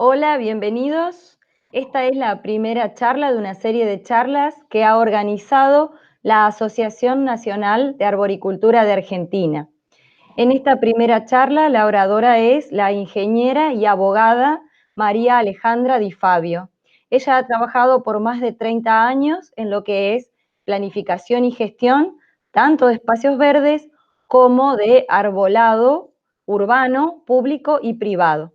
Hola, bienvenidos. Esta es la primera charla de una serie de charlas que ha organizado la Asociación Nacional de Arboricultura de Argentina. En esta primera charla, la oradora es la ingeniera y abogada María Alejandra Di Fabio. Ella ha trabajado por más de 30 años en lo que es planificación y gestión, tanto de espacios verdes como de arbolado urbano, público y privado.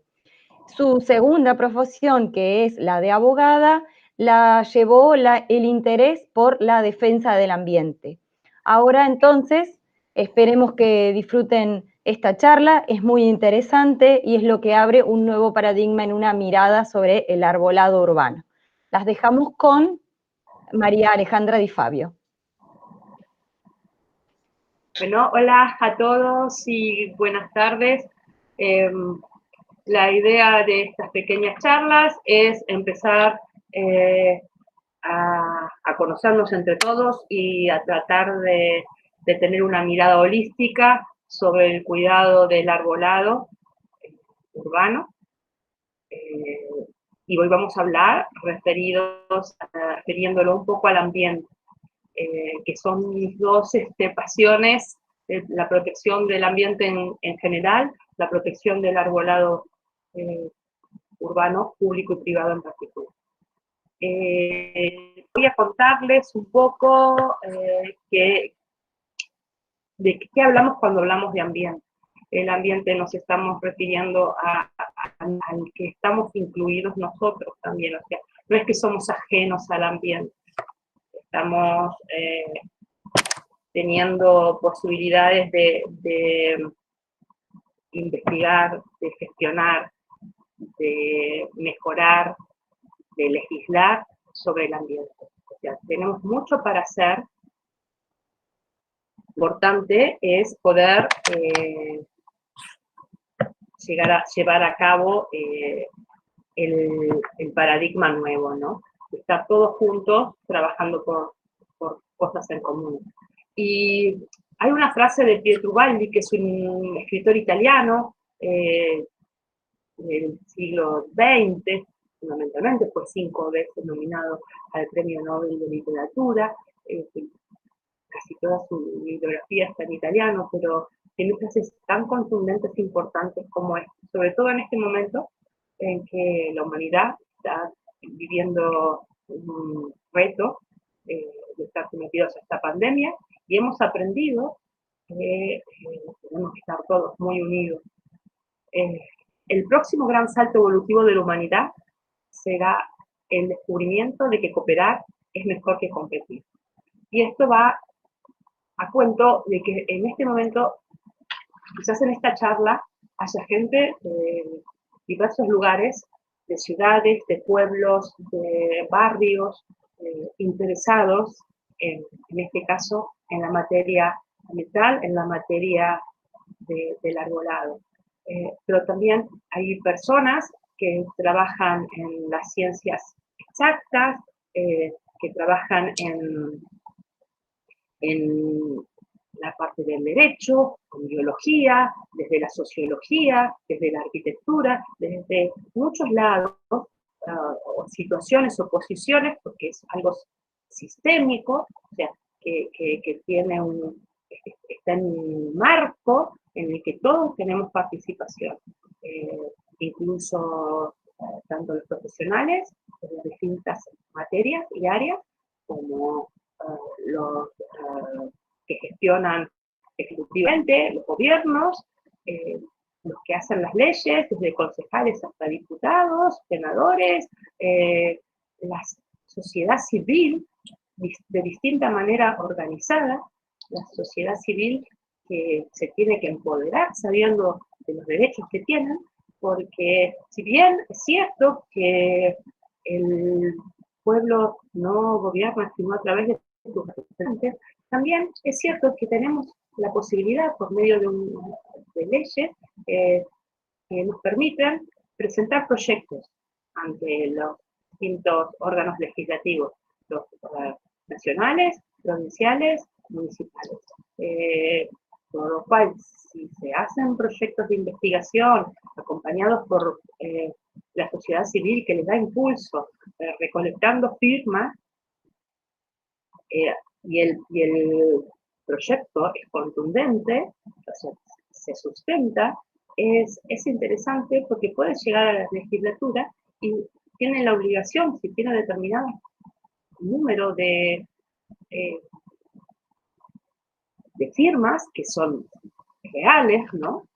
Su segunda profesión, que es la de abogada, la llevó el interés por la defensa del ambiente. Ahora entonces, esperemos que disfruten esta charla, es muy interesante y es lo que abre un nuevo paradigma en una mirada sobre el arbolado urbano. Las dejamos con María Alejandra Di Fabio. Bueno, hola a todos y buenas tardes. La idea de estas pequeñas charlas es empezar a conocernos entre todos y a tratar de tener una mirada holística sobre el cuidado del arbolado urbano. Y hoy vamos a hablar refiriéndolo un poco al ambiente. Que son mis dos pasiones, la protección del ambiente en general, la protección del arbolado urbano, público y privado en particular. Voy a contarles un poco de qué hablamos cuando hablamos de ambiente. El ambiente nos estamos refiriendo al que estamos incluidos nosotros también, o sea, no es que somos ajenos al ambiente, estamos teniendo posibilidades de investigar, de gestionar, de mejorar, de legislar sobre el ambiente. O sea, tenemos mucho para hacer. Lo importante es poder llevar a cabo el paradigma nuevo, ¿no? Estar todos juntos trabajando por cosas en común. Y hay una frase de Pietro Baldi, que es un escritor italiano del siglo XX, fundamentalmente, fue 5 veces nominado al Premio Nobel de Literatura, casi toda su bibliografía está en italiano, pero tiene frases tan contundentes e importantes como esta, sobre todo en este momento en que la humanidad está viviendo un reto de estar sometidos a esta pandemia y hemos aprendido que tenemos que estar todos muy unidos. El próximo gran salto evolutivo de la humanidad será el descubrimiento de que cooperar es mejor que competir. Y esto va a cuento de que en este momento, quizás en esta charla, haya gente de diversos lugares, de ciudades, de pueblos, de barrios, interesados en este caso, en la materia ambiental, en la materia del arbolado. Pero también hay personas que trabajan en las ciencias exactas, que trabajan en la parte del derecho, en biología, desde la sociología, desde la arquitectura, desde muchos lados, o situaciones o posiciones, porque es algo sistémico, o sea, que tiene está en un marco en el que todos tenemos participación, incluso tanto los profesionales de las distintas materias y áreas, como los que gestionan ejecutivamente, los gobiernos, los que hacen las leyes, desde concejales hasta diputados, senadores, la sociedad civil de distinta manera organizada, la sociedad civil que se tiene que empoderar sabiendo de los derechos que tienen, porque si bien es cierto que el pueblo no gobierna sino a través de sus representantes, también es cierto que tenemos la posibilidad, por medio de leyes, que nos permiten presentar proyectos ante los distintos órganos legislativos, los nacionales, provinciales, municipales. Por lo cual, si se hacen proyectos de investigación acompañados por la sociedad civil que les da impulso, recolectando firmas, y el proyecto es contundente, o sea, se sustenta, es interesante porque puede llegar a la legislatura y tiene la obligación, si tiene determinado número eh, de firmas que son reales, ¿no?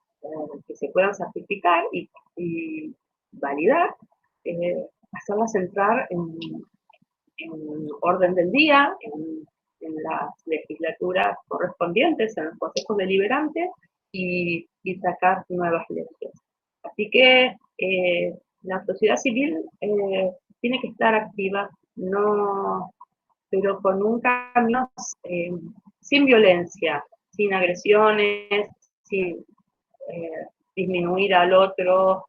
Que se puedan certificar y validar, hacerlas entrar en orden del día, en las legislaturas correspondientes, en los consejos deliberantes y sacar nuevas leyes. Así que la sociedad civil tiene que estar activa, no, pero con un camino sin violencia, sin agresiones, sin disminuir al otro,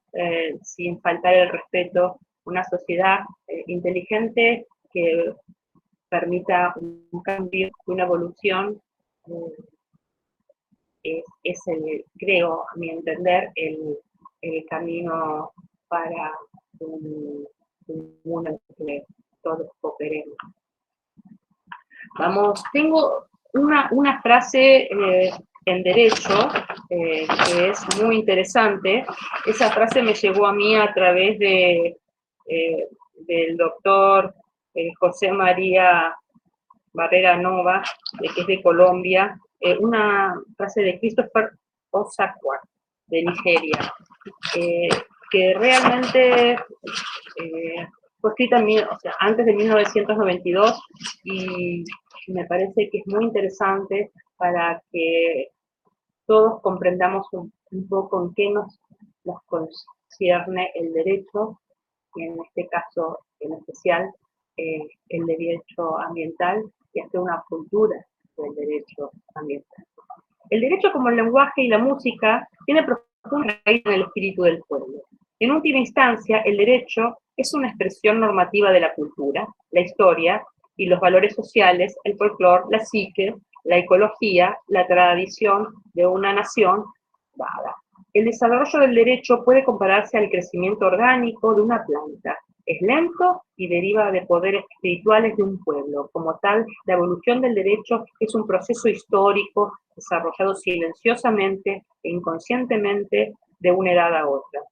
sin faltar el respeto. Una sociedad inteligente que permita un cambio, una evolución, es creo, a mi entender, el camino para un mundo en que todos cooperemos. Vamos, tengo una frase en derecho que es muy interesante. Esa frase me llegó a mí a través del doctor José María Barrera Nova, que es de Colombia, una frase de Christopher Osakwa, de Nigeria, que realmente fue escrita antes de 1992 y me parece que es muy interesante para que todos comprendamos un poco en qué nos concierne el derecho, y en este caso en especial el derecho ambiental, y hacer una cultura del derecho ambiental. El derecho como el lenguaje y la música tiene profunda raíz en el espíritu del pueblo. En última instancia, el derecho es una expresión normativa de la cultura, la historia y los valores sociales, el folclore, la psique, la ecología, la tradición de una nación dada. El desarrollo del derecho puede compararse al crecimiento orgánico de una planta. Es lento y deriva de poderes espirituales de un pueblo. Como tal, la evolución del derecho es un proceso histórico desarrollado silenciosamente e inconscientemente de una edad a otra.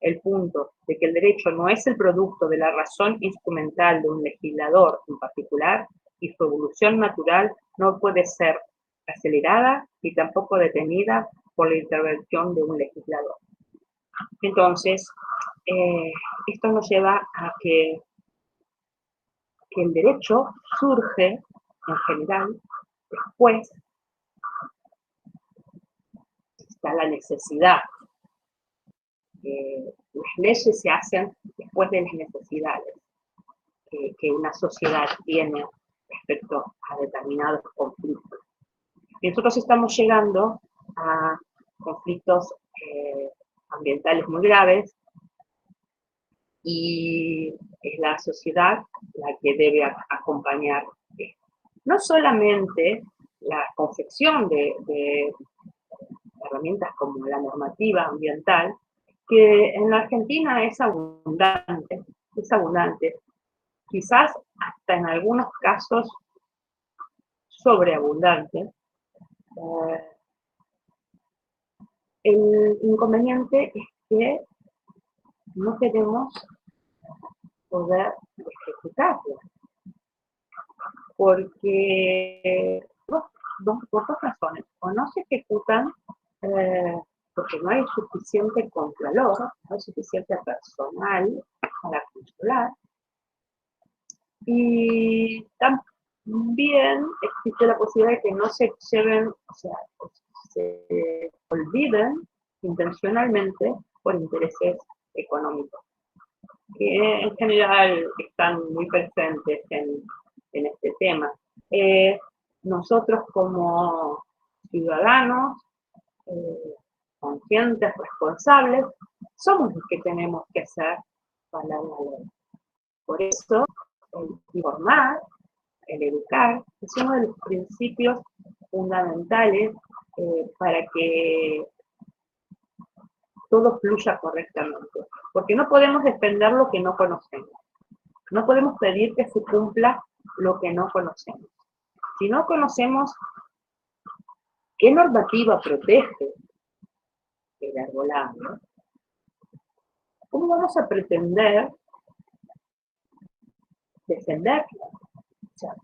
El punto de que el derecho no es el producto de la razón instrumental de un legislador en particular y su evolución natural no puede ser acelerada ni tampoco detenida por la intervención de un legislador. Entonces, esto nos lleva a que el derecho surge en general después, está la necesidad. Las leyes se hacen después de las necesidades que una sociedad tiene respecto a determinados conflictos. Y nosotros estamos llegando a conflictos ambientales muy graves y es la sociedad la que debe acompañar no solamente la confección de herramientas como la normativa ambiental, que en la Argentina es abundante, quizás hasta en algunos casos sobreabundante. El inconveniente es que no tenemos poder ejecutarla, porque por dos razones. O no se ejecutan porque no hay suficiente contralor, no hay suficiente personal para controlar, y también existe la posibilidad de que no se lleven, o sea, se olviden intencionalmente por intereses económicos, que en general están muy presentes en este tema. Nosotros como ciudadanos conscientes, responsables, somos los que tenemos que hacer valer la ley. Por eso, el informar, el educar, es uno de los principios fundamentales para que todo fluya correctamente. Porque no podemos defender lo que no conocemos. No podemos pedir que se cumpla lo que no conocemos. Si no conocemos qué normativa protege el arbolado, ¿cómo vamos a pretender defenderlo? O sea,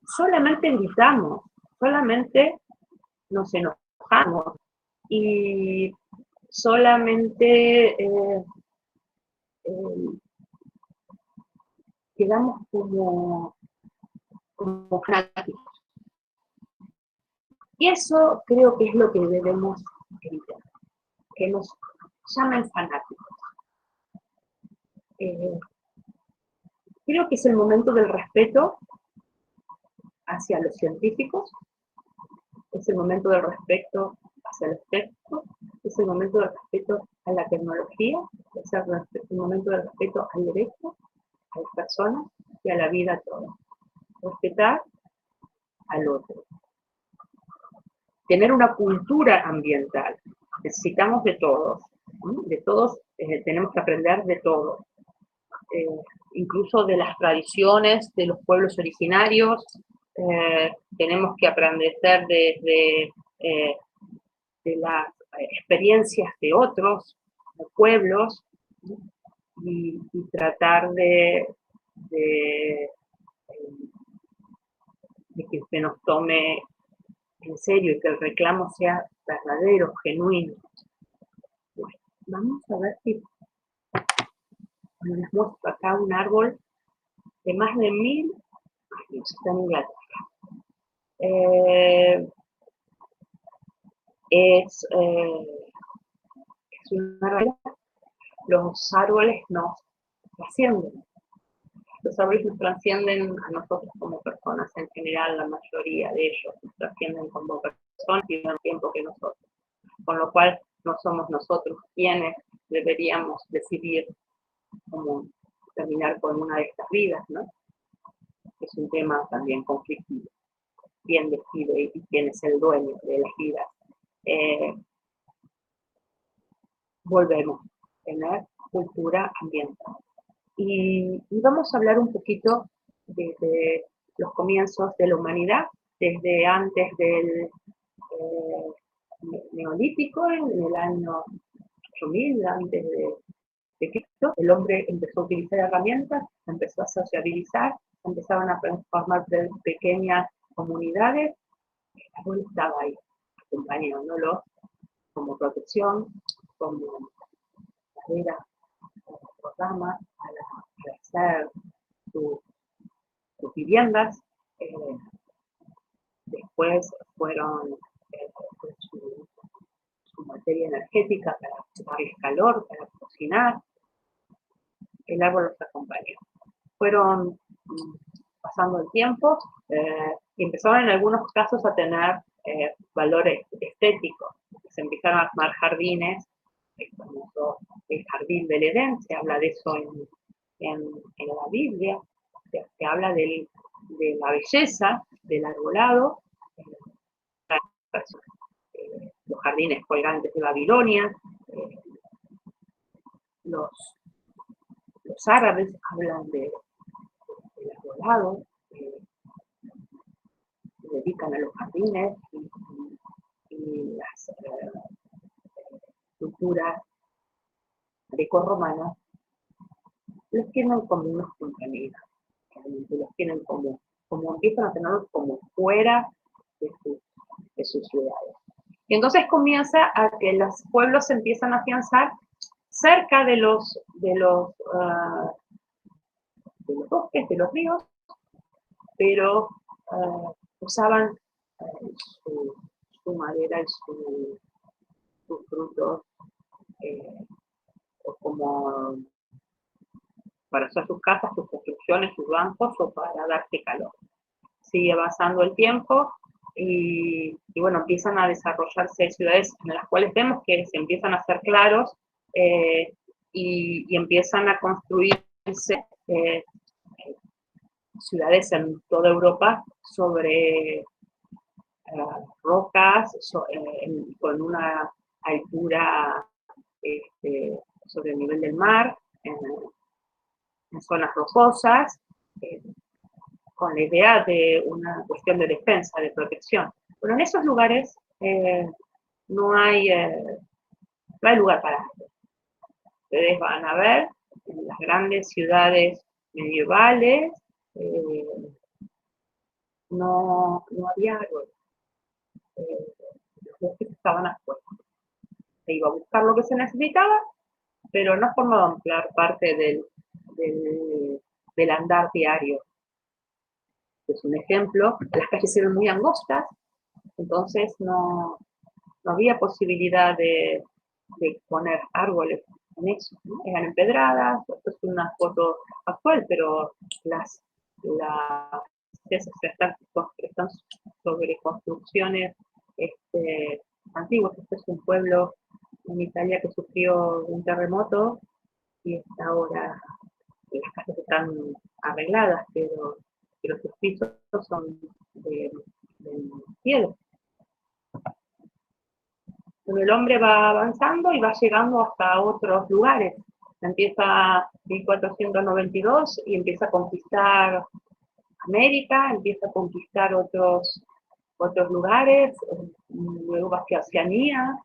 solamente gritamos, solamente nos enojamos y solamente quedamos como fanáticos. Y eso creo que es lo que debemos evitar, que nos llamen fanáticos. Creo que es el momento del respeto hacia los científicos, es el momento del respeto hacia los textos, es el momento del respeto a la tecnología, es el momento del respeto al derecho, a las personas y a la vida toda. Respetar al otro. Tener una cultura ambiental. Necesitamos de todos. De todos tenemos que aprender de todo. Incluso de las tradiciones de los pueblos originarios. Tenemos que aprender de las experiencias de otros pueblos y tratar de que se nos tome en serio y que el reclamo sea verdadero, genuino. Bueno, vamos a ver si les muestro acá un árbol de más de 1000 años, está en Inglaterra. Es una realidad. Los árboles nos trascienden. Los árboles nos trascienden a nosotros como personas en general, la mayoría de ellos nos trascienden como personas y al tiempo que nosotros. Con lo cual no somos nosotros quienes deberíamos decidir cómo terminar con una de estas vidas, ¿no? Es un tema también conflictivo. ¿Quién decide y quién es el dueño de las vidas? Volvemos a tener cultura ambiental. Y vamos a hablar un poquito desde los comienzos de la humanidad, desde antes del Neolítico, en el año 8000 antes de Cristo, el hombre empezó a utilizar herramientas, empezó a sociabilizar, empezaban a formar pequeñas comunidades, el árbol estaba ahí, acompañándolo como protección, como madera, como ramas, para hacer sus viviendas. Después fueron su materia energética para darles calor, para cocinar. El árbol los acompañó. Fueron pasando el tiempo y empezaron en algunos casos a tener valores estéticos. Se empezaron a armar jardines, como el jardín del Edén, se habla de eso en la Biblia, se habla de la belleza del arbolado, los jardines colgantes de Babilonia, los árabes hablan del arbolado, se dedican a los jardines y las culturas grecorromanas los tienen como unos contenidos, los tienen como empiezan a tenerlos como fuera de sus ciudades. Y entonces comienza a que los pueblos se empiezan a afianzar cerca de los bosques, de los ríos, pero usaban su madera y sus frutos como para hacer sus casas, sus construcciones, sus bancos o para darse calor. Sigue avanzando el tiempo y bueno, empiezan a desarrollarse ciudades en las cuales vemos que se empiezan a hacer claros y empiezan a construirse ciudades en toda Europa sobre rocas con una altura sobre el nivel del mar, en zonas rocosas, con la idea de una cuestión de defensa, de protección. Pero en esos lugares no hay lugar para esto. Ustedes van a ver en las grandes ciudades medievales, no había árboles. Los bosques estaban afuera. Se iba a buscar lo que se necesitaba, pero no formaban parte del andar diario. Es un ejemplo, las calles eran muy angostas, entonces no había posibilidad de poner árboles en eso, ¿no? Eran empedradas, esto es una foto actual, pero las están sobre construcciones antiguas. Este es un pueblo en Italia que sufrió un terremoto y está ahora, las casas están arregladas, pero sus pisos son de piedra. Pero el hombre va avanzando y va llegando hasta otros lugares. Empieza 1492 y empieza a conquistar América, empieza a conquistar otros lugares, luego va hacia Oceanía,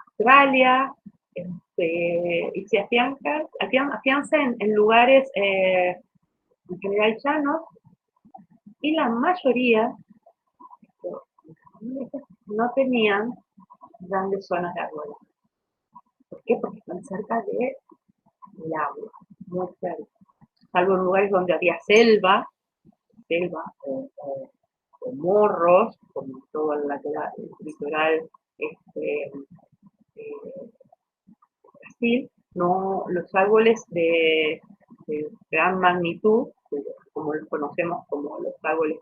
Australia, y se afianza en lugares en general llanos, y la mayoría no tenían grandes zonas de árboles. ¿Por qué? Porque están cerca del agua, muy cerca. Salvo en lugares donde había selva o morros, como todo el litoral Brasil, no, los árboles de gran magnitud, como los conocemos como los árboles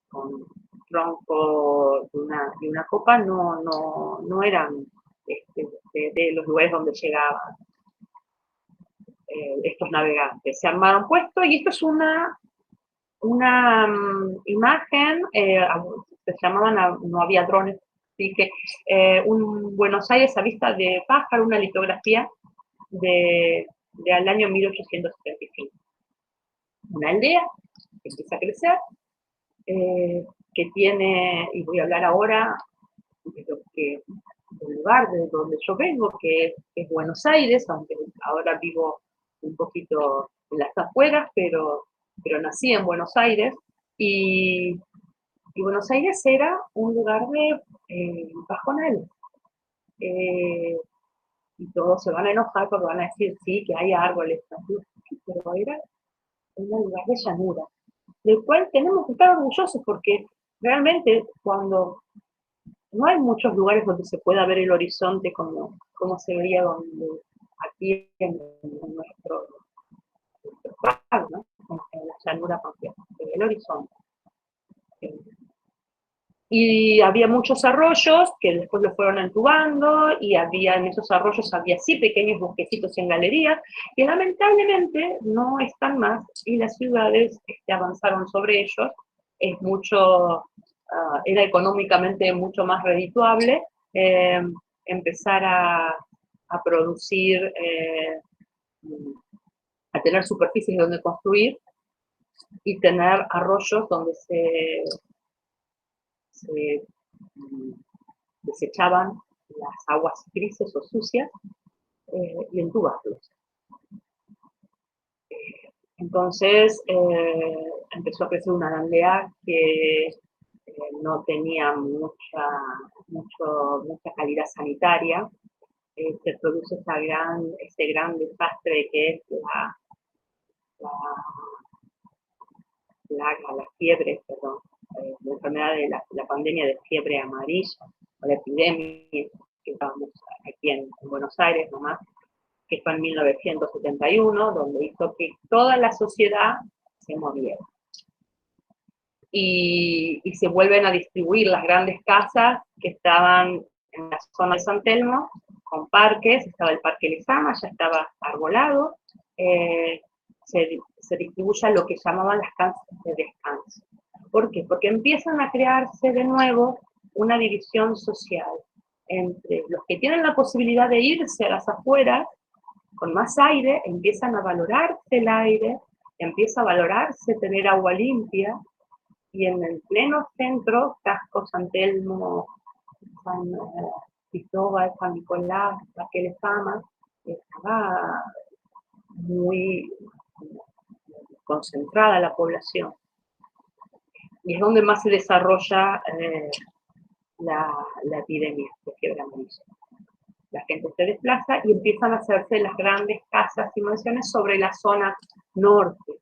con tronco de una copa, no eran de los lugares donde llegaban estos navegantes. Se armaron puestos, y esto es una imagen, se llamaban, no había drones, así que un Buenos Aires a vista de pájaro, una litografía al año 1875. Una aldea que empieza a crecer, que tiene, y voy a hablar ahora del lugar de donde yo vengo, que es Buenos Aires, aunque ahora vivo un poquito en las afueras, pero nací en Buenos Aires, y Buenos Aires era un lugar de pajonal. Y todos se van a enojar porque van a decir, sí, que hay árboles, pero era un lugar de llanura, del cual tenemos que estar orgullosos, porque realmente cuando no hay muchos lugares donde se pueda ver el horizonte como se veía aquí en nuestro país, ¿no? En la llanura propia, el horizonte. Y había muchos arroyos que después los fueron entubando, y en esos arroyos había sí pequeños bosquecitos en galerías, que lamentablemente no están más, y las ciudades avanzaron sobre ellos. Era económicamente mucho más redituable empezar a producir, a tener superficies donde construir, y tener arroyos donde se desechaban las aguas grises o sucias y entubarlos. Entonces empezó a crecer una aldea que no tenía mucha calidad sanitaria. Se produce ese gran desastre que es la fiebre, perdón, la enfermedad de la pandemia de fiebre amarilla, o la epidemia que estábamos aquí en Buenos Aires nomás, que fue en 1971, donde hizo que toda la sociedad se moviera. Y se vuelven a distribuir las grandes casas que estaban en la zona de San Telmo, con parques. Estaba el Parque Lezama, ya estaba arbolado. Se distribuye a lo que llamaban las casas de descanso. ¿Por qué? Porque empiezan a crearse de nuevo una división social entre los que tienen la posibilidad de irse a las afueras, con más aire, empiezan a valorarse el aire, empieza a valorarse tener agua limpia, y en el pleno centro, Casco, San Telmo, San Cristóbal, San Nicolás, Parque Lezama, estaba muy concentrada la población. Y es donde más se desarrolla la epidemia de fiebre amarilla. La gente se desplaza y empiezan a hacerse las grandes casas y mansiones sobre la zona norte.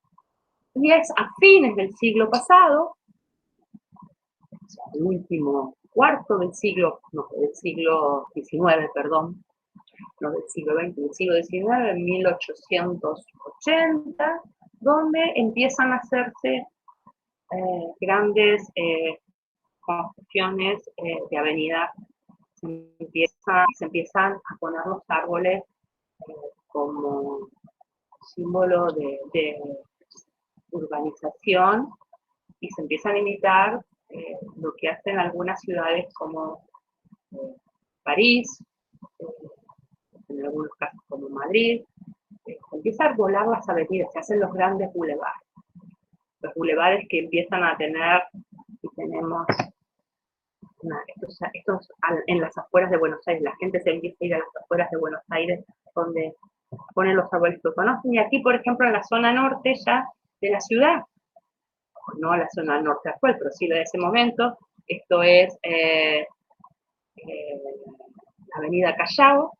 Y es a fines del siglo pasado, o sea, el último cuarto del siglo, no, del siglo XIX, perdón, no del siglo XX, del siglo XIX, en 1880, donde empiezan a hacerse grandes construcciones de avenidas. Se empiezan a poner los árboles como símbolo de urbanización, y se empiezan a imitar lo que hacen algunas ciudades como París, en algunos casos como Madrid. Empieza a arbolar las avenidas, se hacen los grandes bulevares. Los bulevares que empiezan a tener, y tenemos estos en las afueras de Buenos Aires, la gente se empieza a ir a las afueras de Buenos Aires, donde ponen los árboles que conocen, y aquí, por ejemplo, en la zona norte ya de la ciudad, no la zona norte actual, pero sí de ese momento, esto es la avenida Callao,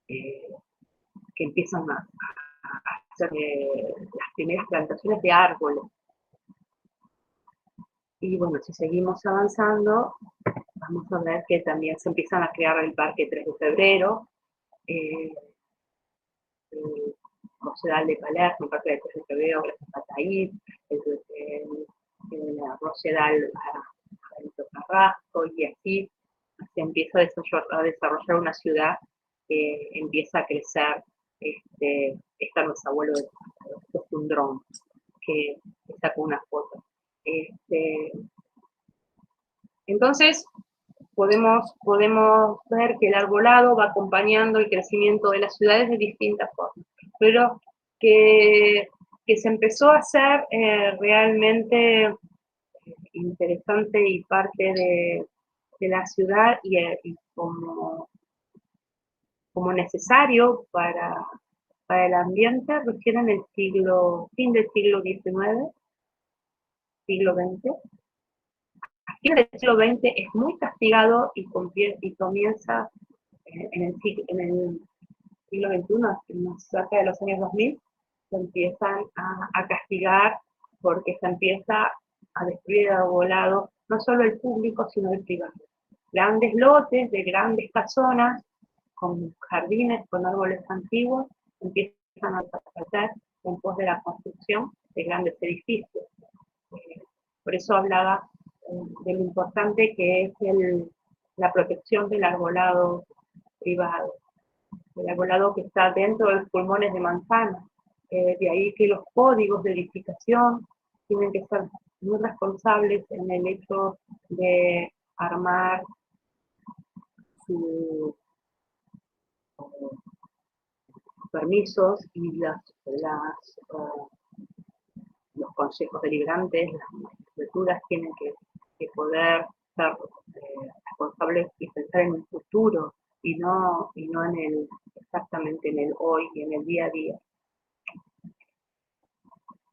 que empiezan a hacer las primeras plantaciones de árboles. Y bueno, si seguimos avanzando, vamos a ver que también se empiezan a crear el Parque 3 de Febrero, el Rosedal de Palermo, el Parque de 3 de Febrero, gracias a Taíd, el Rosedal a Benito Carrasco, y así se empieza a desarrollar una ciudad que empieza a crecer. Está nuestro abuelo de un dron que sacó una foto. Entonces, podemos ver que el arbolado va acompañando el crecimiento de las ciudades de distintas formas, pero que se empezó a hacer realmente interesante y parte de la ciudad, y como necesario para el ambiente recién en el fin del siglo XIX, siglo XX. A fin del siglo XX es muy castigado y comienza en el siglo XXI, cerca de los años 2000, se empiezan a castigar porque se empieza a destruir el arbolado, no solo el público, sino el privado. Grandes lotes de grandes casonas, con jardines, con árboles antiguos, empiezan a desaparecer en pos de la construcción de grandes edificios. Por eso hablaba de lo importante que es la protección del arbolado privado, el arbolado que está dentro de los pulmones de manzana. De ahí que los códigos de edificación tienen que ser muy responsables en el hecho de armar sus permisos y los consejos deliberantes, las magistraturas tienen que poder ser responsables y pensar en el futuro, y no exactamente en el hoy y en el día a día.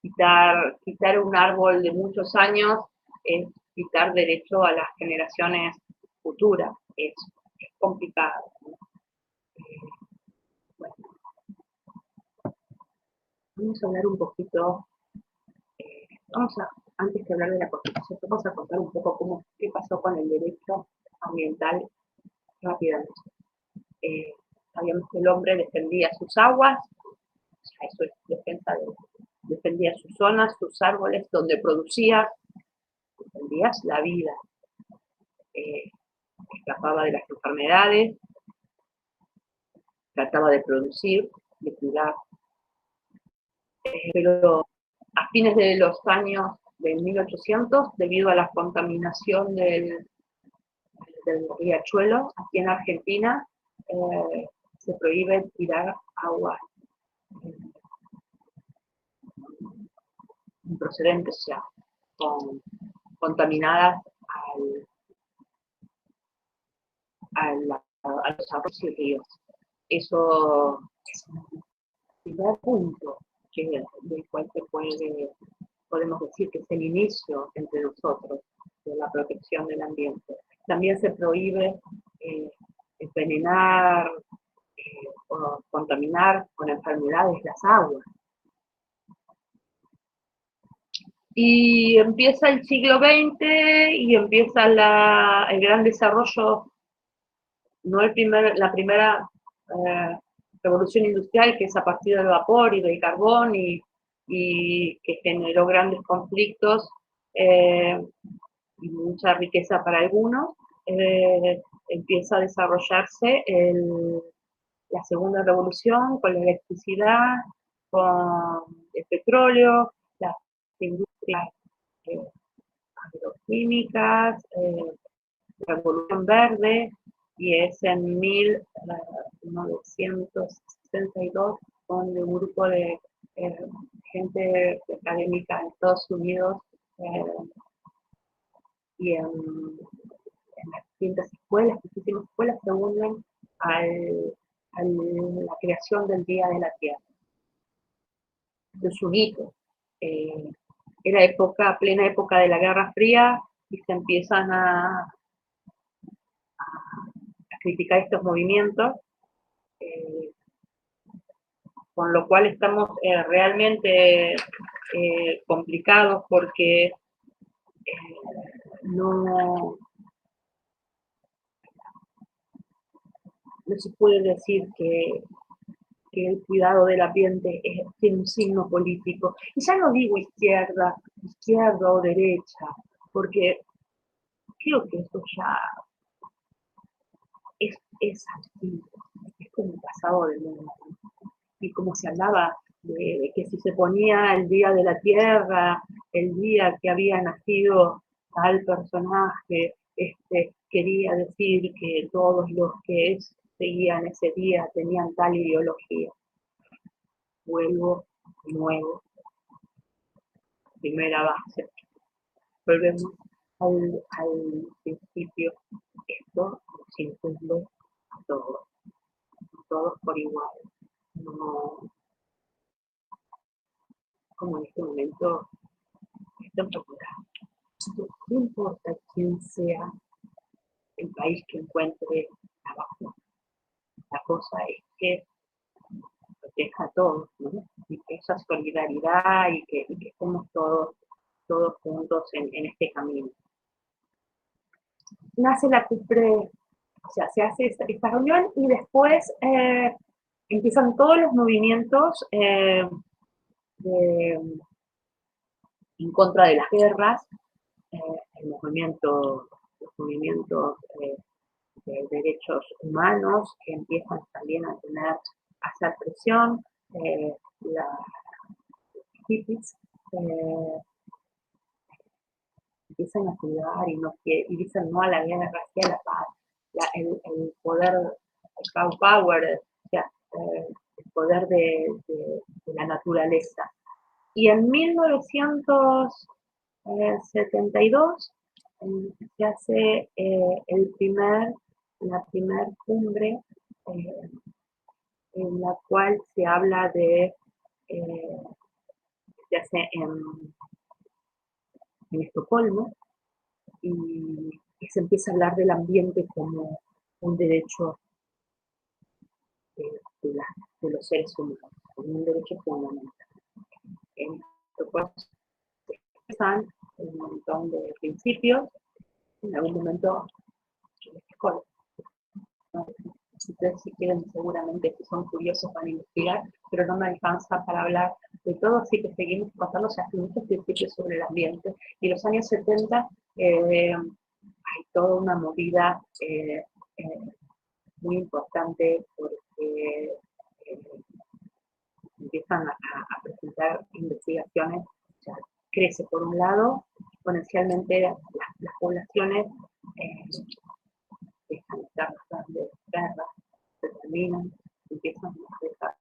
Quitar un árbol de muchos años es quitar derecho a las generaciones futuras, es complicado. Bueno, vamos a hablar un poquito, antes de hablar de la Constitución, vamos a contar un poco qué pasó con el derecho ambiental rápidamente. Sabíamos que el hombre defendía sus aguas, o sea, eso es defensa defendía sus zonas, sus árboles, donde defendías la vida, escapaba de las enfermedades, trataba de producir, de cuidar, pero a fines de los años del 1800, debido a la contaminación del riachuelo. Aquí en Argentina se prohíbe tirar agua improcedentes, o sea, contaminadas a los arroyos y ríos. Eso es un primer punto del cual podemos decir que es el inicio entre nosotros de la protección del ambiente. También se prohíbe envenenar o contaminar con enfermedades las aguas. Y empieza el siglo XX y empieza el gran desarrollo, no la primera revolución industrial, que es a partir del vapor y del carbón, y que generó grandes conflictos y mucha riqueza para algunos. Empieza a desarrollarse la segunda revolución con la electricidad, con el petróleo, las industrias agroquímicas, la revolución verde, y es en 1962 donde un grupo de gente académica en Estados Unidos y en las distintas escuelas, muchísimas escuelas se unen a la creación del Día de la Tierra. Es un hito. Era plena época de la Guerra Fría, y se empiezan a criticar estos movimientos, con lo cual estamos realmente complicados, porque no se puede decir que el cuidado del ambiente tiene un signo político. Y ya no digo izquierda o derecha, porque creo que esto ya es antiguo, es como un pasado del mundo. Y como se hablaba de que si se ponía el Día de la Tierra, el día que había nacido tal personaje, quería decir que todos los que seguían ese día tenían tal ideología. Vuelvo de nuevo, primera base. Volvemos al principio. Esto nos incumbe a todos por igual. No, como en este momento, esta enfermedad. No importa quién sea el país que encuentre trabajo. La cosa es que proteja a todos, ¿no? Y que esa solidaridad y que estemos todos juntos en este camino. Nace la cumbre, o sea, se hace esta reunión, y después empiezan todos los movimientos en contra de las guerras, los movimientos de derechos humanos, que empiezan también a hacer presión, las hippies empiezan a cuidar y dicen no a la guerra, hacia la paz, el poder, el cow power, o sea, el poder de la naturaleza. Y en 1972 se hace la primer cumbre en la cual se habla se hace en Estocolmo, y se empieza a hablar del ambiente como un derecho de los seres humanos, como un derecho fundamental. En Estocolmo se expresan un montón de principios. En algún momento, si ustedes quieren, seguramente, si son curiosos, van a investigar, pero no me alcanza para hablar de todo, así que seguimos pasando hace muchos principios sobre el ambiente. Y en los años 70 hay toda una movida muy importante, porque empiezan a presentar investigaciones, o sea, crece por un lado, exponencialmente las poblaciones dejan de estar más grandes, perras, se terminan, empiezan a dejar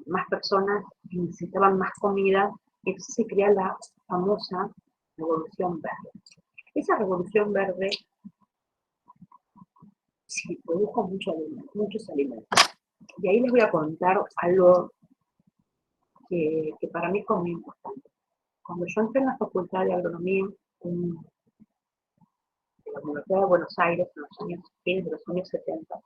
más personas que necesitaban más comida, y entonces se crea la famosa revolución verde. Esa revolución verde sí produjo muchos alimentos. Y ahí les voy a contar algo que para mí fue muy importante. Cuando yo entré en la Facultad de Agronomía en la Universidad de Buenos Aires, en los años fines de los años 70,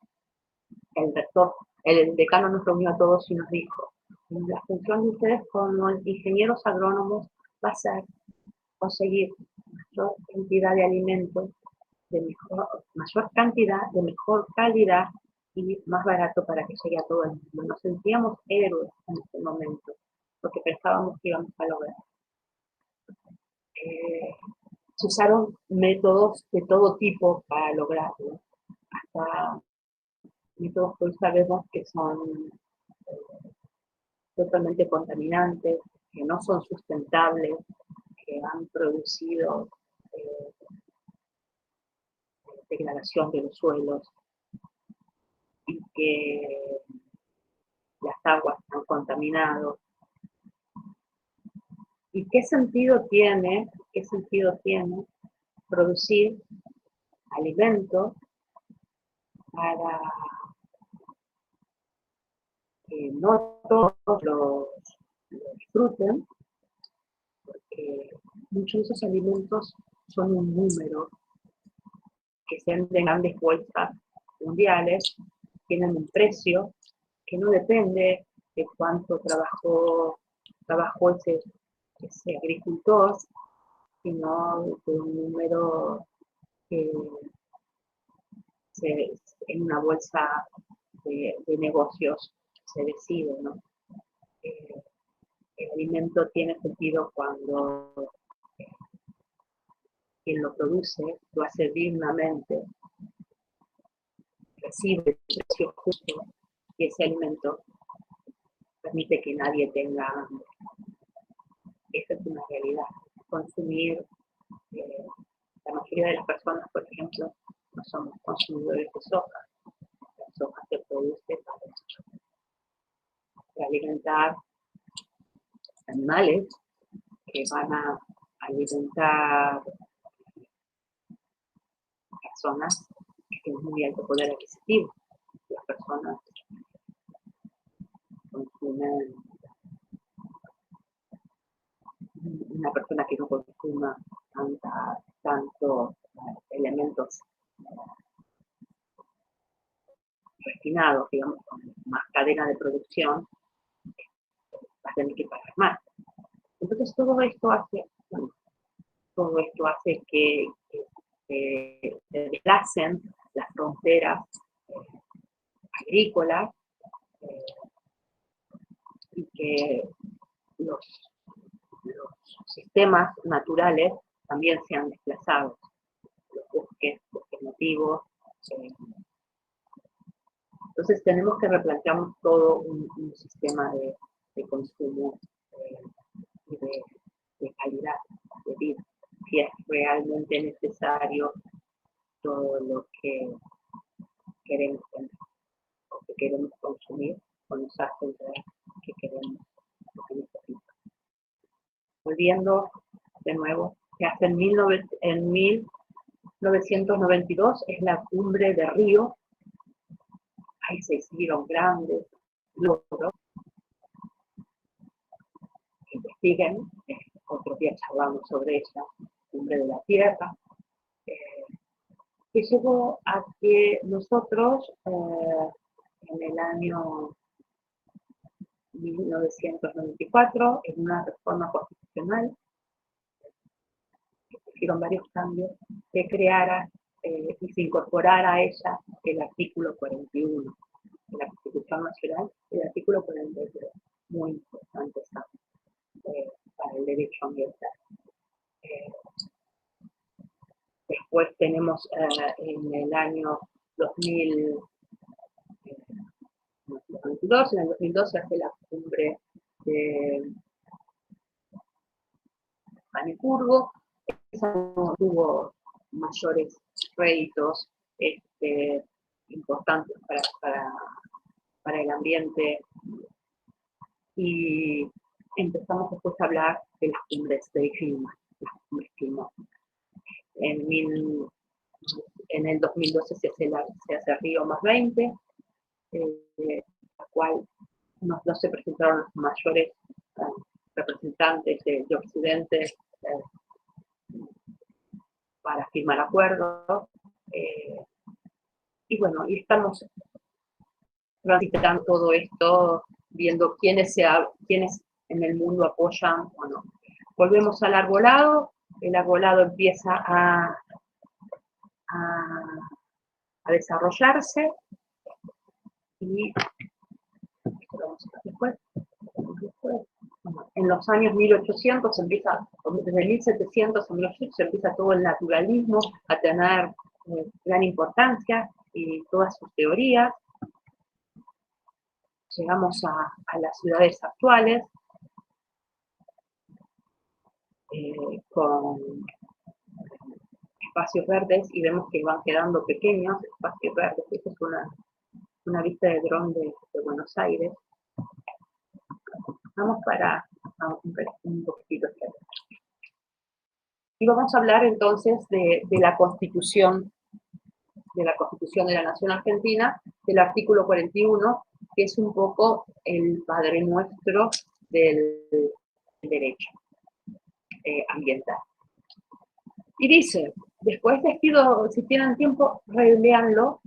el rector, el decano nos reunió a todos y nos dijo: la función de ustedes como ingenieros agrónomos va a ser conseguir mayor cantidad de alimentos, mayor cantidad, de mejor calidad y más barato para que llegue a todo el mundo. Nos sentíamos héroes en ese momento, porque pensábamos que íbamos a lograr. Se usaron métodos de todo tipo para lograrlo, hasta métodos que hoy sabemos que son totalmente contaminantes, que no son sustentables, que han producido degradación de los suelos y que las aguas han contaminado. ¿Y qué sentido tiene producir alimentos para que no todos lo disfruten? Porque muchos de esos alimentos son un número que se venden en grandes bolsas mundiales, tienen un precio que no depende de cuánto trabajó ese agricultor, sino de un número que en una bolsa de negocios se decide, ¿no? El alimento tiene sentido cuando quien lo produce lo hace dignamente, recibe el precio justo, y ese alimento permite que nadie tenga hambre. Esa es una realidad. Consumir, la mayoría de las personas, por ejemplo, no somos consumidores de soja. La soja se produce para alimentar animales que van a alimentar personas que tienen muy alto poder adquisitivo. Las personas consumen, una persona que no consuma tantos elementos refinados, digamos, con más cadena de producción, va a tener que pagar más. Entonces todo esto hace que se desplacen las fronteras agrícolas y que los sistemas naturales también sean desplazados, los bosques nativos. Entonces tenemos que replantearnos todo un sistema de consumo y de calidad de vida, si es realmente necesario todo lo que queremos tener o que queremos consumir, o nos hace ver que queremos lo que necesitamos. Volviendo de nuevo, que hace en 1992 es la cumbre de Río. Ahí se hicieron grandes logros. Investiguen, otro día charlamos sobre ella, cumbre de la Tierra, que llevó a que nosotros en el año 1994, en una reforma constitucional, hicieron varios cambios, se creara y se incorporara a ella el artículo 41 de la Constitución Nacional y el artículo 43, muy importante para el derecho ambiental. Después tenemos en el año 2022, en el 2012 hace la cumbre de Panicurgo. Esa no tuvo mayores réditos importantes para el ambiente, y empezamos después a hablar de las cumbres del clima, las cumbres climáticas. En el 2012 se hace Río +20, la cual no se presentaron los mayores representantes de Occidente para firmar acuerdos. Y bueno, y estamos transitando todo esto, viendo quiénes en el mundo apoyan o no. Volvemos al arbolado. El arbolado empieza a desarrollarse, y después, en los años 1800 desde 1700 a 1800 empieza todo el naturalismo a tener gran importancia, y todas sus teorías. Llegamos a las ciudades actuales, con espacios verdes, y vemos que van quedando pequeños espacios verdes. Esta es una vista de dron de Buenos Aires. Vamos para un poquitito. Y vamos a hablar entonces de la Constitución de la Nación Argentina, del artículo 41, que es un poco el padre nuestro del derecho ambiental. Y dice, después les pido, si tienen tiempo, releanlo.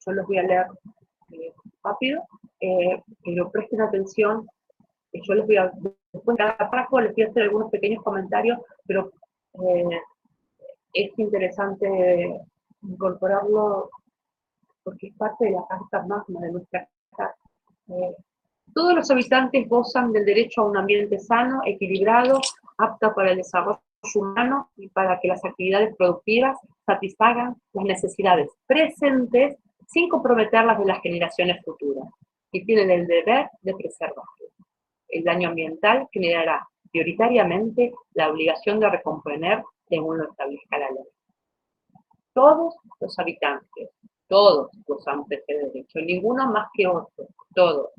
Yo los voy a leer rápido, pero presten atención. Yo les voy a, después de cada párrafo les voy a hacer algunos pequeños comentarios, pero es interesante incorporarlo porque es parte de la Carta Magna de nuestra Carta. Todos los habitantes gozan del derecho a un ambiente sano, equilibrado, apto para el desarrollo humano y para que las actividades productivas satisfagan las necesidades presentes sin comprometerlas de las generaciones futuras, y tienen el deber de preservarlas. El daño ambiental generará prioritariamente la obligación de recomponer según lo establezca la ley. Todos los habitantes, todos gozamos de ese derecho, ninguno más que otro, todos.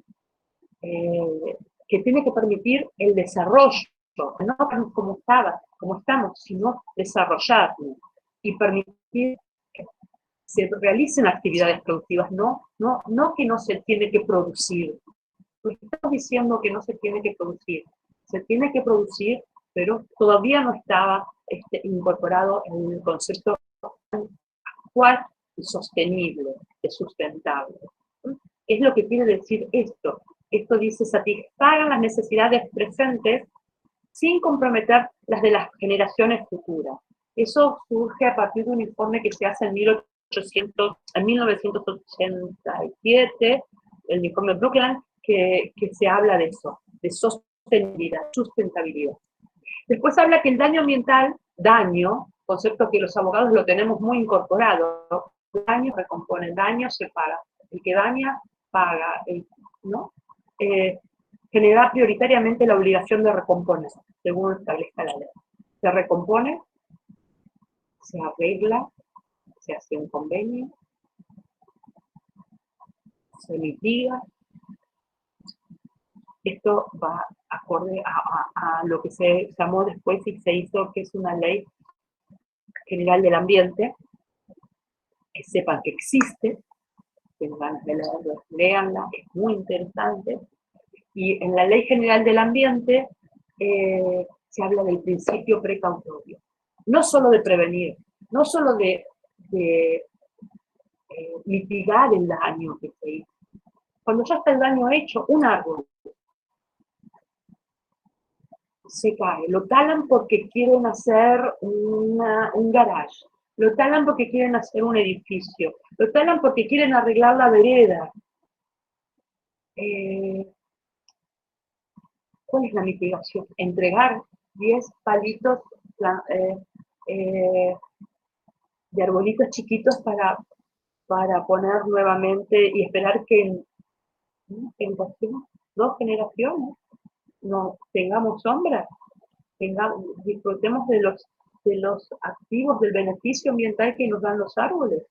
Que tiene que permitir el desarrollo, no como estamos, sino desarrollarlo y permitir que se realicen actividades productivas, no que no se tiene que producir. No estamos diciendo que no se tiene que producir, pero todavía no estaba incorporado en el concepto actual y sostenible, de sustentable. Es lo que quiere decir esto. Esto dice, satisfagan las necesidades presentes sin comprometer las de las generaciones futuras. Eso surge a partir de un informe que se hace en 1987, el informe Brundtland, que se habla de eso, de sustentabilidad. Después habla que el daño ambiental, concepto que los abogados lo tenemos muy incorporado, daño recompone, el daño se paga, el que daña paga, ¿no? Genera prioritariamente la obligación de recomponer, según establezca la ley. Se recompone, se arregla, se hace un convenio, se litiga. Esto va acorde a lo que se llamó después y se hizo, que es una ley general del ambiente, que sepan que existe, tengan ganas de leerla, léanla, es muy interesante. Y en la Ley General del Ambiente se habla del principio precautorio, no solo de prevenir, no solo de mitigar el daño que se hizo. Cuando ya está el daño hecho, un árbol se cae, lo talan porque quieren hacer un garage, lo talan porque quieren hacer un edificio, lo talan porque quieren arreglar la vereda. ¿Cuál es la mitigación? Entregar 10 palitos de arbolitos chiquitos para poner nuevamente y esperar que en 2 generaciones no tengamos sombra. disfrutemos de los activos, del beneficio ambiental que nos dan los árboles.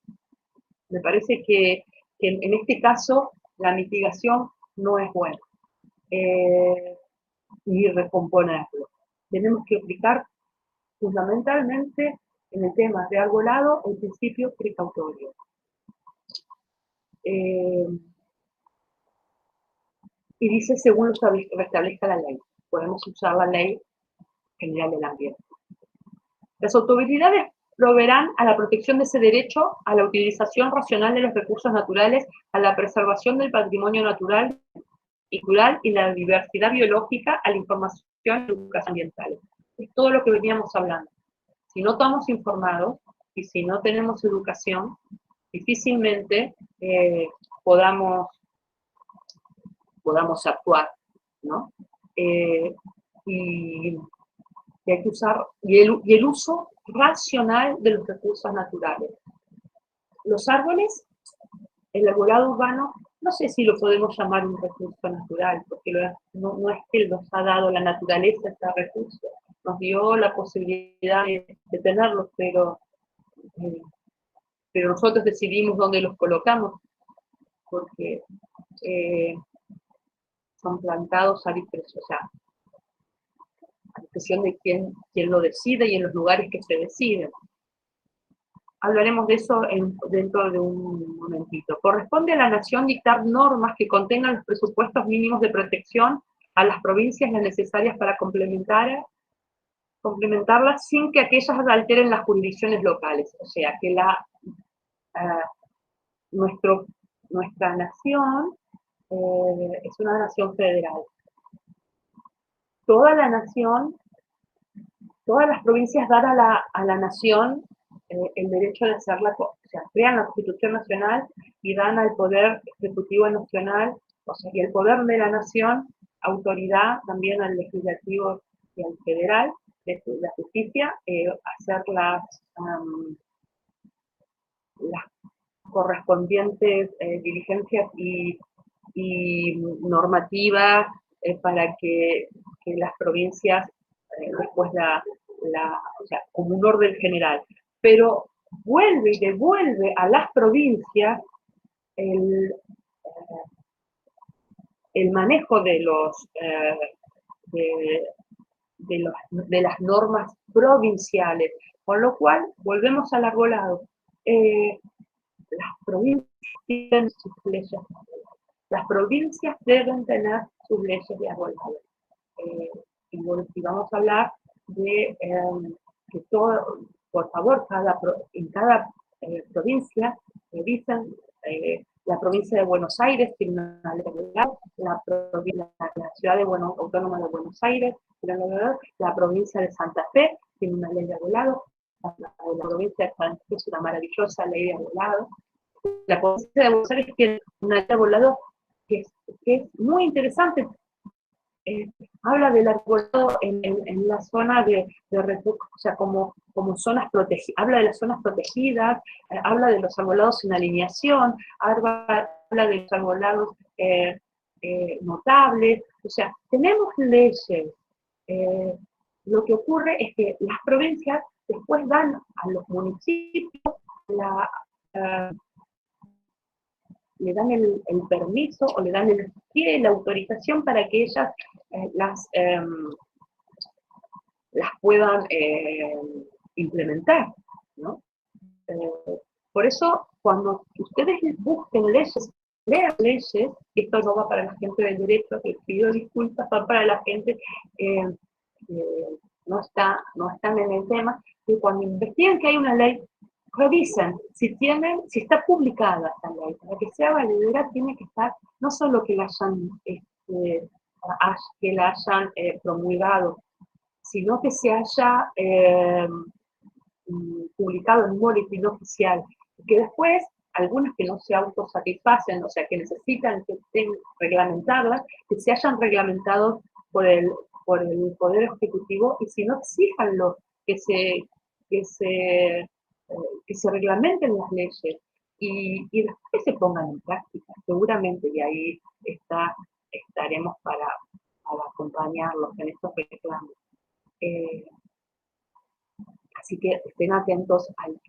Me parece que en este caso la mitigación no es buena, ni recomponerlo. Tenemos que aplicar fundamentalmente en el tema de arbolado el principio precautorio. Y dice según lo establezca la ley. Podemos usar la ley general del ambiente. Las autoridades proveerán a la protección de ese derecho, a la utilización racional de los recursos naturales, a la preservación del patrimonio natural y cultural y la diversidad biológica, a la información y educación ambiental. Es todo lo que veníamos hablando. Si no estamos informados y si no tenemos educación, difícilmente podamos actuar, ¿no? Y hay que usar, y el uso racional de los recursos naturales. Los árboles, el arbolado urbano, no sé si lo podemos llamar un recurso natural, porque no es que nos ha dado la naturaleza este recurso, nos dio la posibilidad de tenerlos, pero nosotros decidimos dónde los colocamos, porque son plantados a discreción, o sea, a discreción de quién lo decide y en los lugares que se deciden. Hablaremos de eso dentro de un momentito. Corresponde a la nación dictar normas que contengan los presupuestos mínimos de protección a las provincias las necesarias para complementarlas sin que aquellas alteren las jurisdicciones locales. O sea, que nuestra nación es una nación federal. Toda la nación, todas las provincias dan a la nación el derecho de hacerla, o sea, crean la Constitución Nacional y dan al Poder Ejecutivo Nacional, o sea, y el poder de la nación, autoridad también al legislativo y al federal, de la justicia, hacer las correspondientes diligencias y normativas para que las provincias después o sea, como un orden general, pero vuelve y devuelve a las provincias el manejo de las normas provinciales, con lo cual volvemos al arbolado. Las provincias tienen sus leyes. Las provincias deben tener sus leyes de arbolado. Y bueno, si vamos a hablar de que todo, por favor, en cada provincia revisen. La provincia de Buenos Aires tiene una ley de arbolado, la ciudad autónoma de Buenos Aires tiene una ley de arbolado, la provincia de Santa Fe tiene una ley de arbolado, la provincia de San Luis es una maravillosa ley de arbolado. La provincia de Buenos Aires tiene una ley de arbolado que es muy interesante. Habla del arbolado en la zona de refugio, o sea, como zonas protegidas, habla de las zonas protegidas, habla de los arbolados en alineación, habla de los arbolados notables, o sea, tenemos leyes. Lo que ocurre es que las provincias después dan a los municipios le dan el permiso o le dan la autorización para que ellas las puedan implementar, ¿no? Por eso, cuando ustedes busquen leyes, lean leyes, esto no va para la gente del derecho, que pido disculpas, va para la gente que no están en el tema, que cuando investiguen que hay una ley, revisen si está publicada esta ley. Para que sea valedera tiene que estar, no solo que la hayan promulgado, sino que se haya publicado en un boletín oficial, que después algunas que no se autosatisfacen, o sea, que necesitan que estén reglamentadas, que se hayan reglamentado por el Poder Ejecutivo, y si no, exíjanlo, que se reglamenten las leyes y después que se pongan en práctica, seguramente, y ahí estaremos para acompañarlos en estos reclamos. Eh, Así que estén atentos a las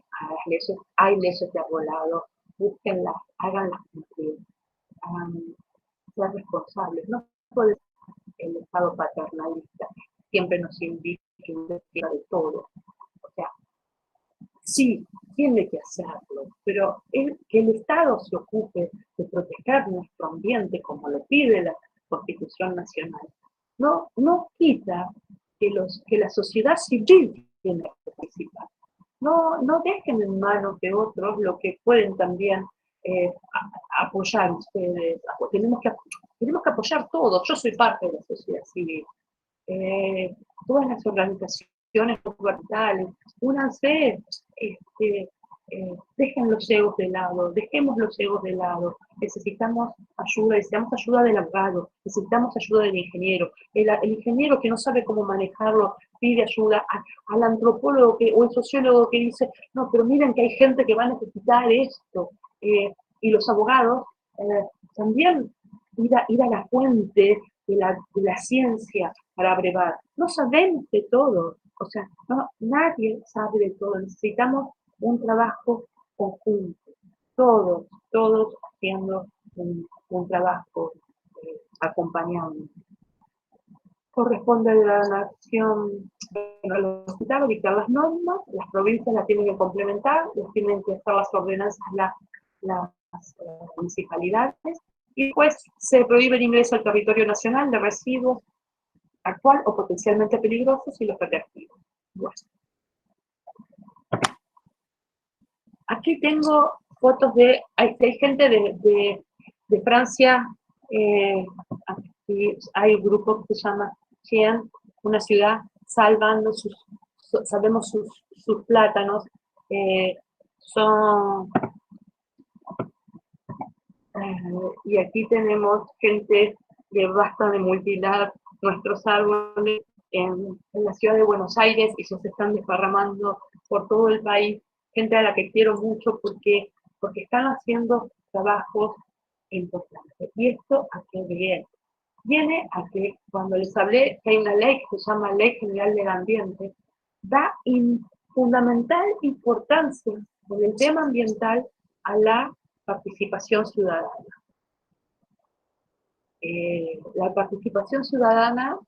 leyes. Hay leyes de arbolado, búsquenlas, háganlas cumplir, hagan, sean responsables. No puede ser el Estado paternalista, siempre nos indica de todo. O sea, sí, tiene que hacerlo, pero que el Estado se ocupe de proteger nuestro ambiente como lo pide la Constitución Nacional, no quita que la sociedad civil tiene que participar. No dejen en manos de otros lo que pueden también apoyar ustedes. Tenemos que apoyar todos. Yo soy parte de la sociedad civil. Eh, Todas las organizaciones gubernamentales, únanse, dejen los egos de lado, dejemos los egos de lado. Necesitamos ayuda del abogado, necesitamos ayuda del ingeniero. El ingeniero que no sabe cómo manejarlo pide ayuda al antropólogo o el sociólogo que dice, no, pero miren que hay gente que va a necesitar esto. Y los abogados también ir a la fuente de la ciencia para brevar. No sabemos de todo, o sea, nadie sabe de todo. Necesitamos un trabajo conjunto, todos haciendo un trabajo acompañando. Corresponde a la nación, bueno, los hospitales dictar las normas, las provincias las tienen que complementar, las tienen que estar las ordenanzas las municipalidades, y después se prohíbe el ingreso al territorio nacional de residuos actual o potencialmente peligrosos y los reactivos. Bueno. Aquí tengo fotos hay gente de Francia, aquí hay un grupo que se llama Chien, una ciudad salvando sabemos sus plátanos, son, y aquí tenemos gente que basta de mutilar nuestros árboles en la ciudad de Buenos Aires y se están desparramando por todo el país, gente a la que quiero mucho porque están haciendo trabajos importantes. ¿Y esto a qué viene? Viene a que cuando les hablé que hay una ley que se llama Ley General del Ambiente, da fundamental importancia en el tema ambiental a la participación ciudadana. La participación ciudadana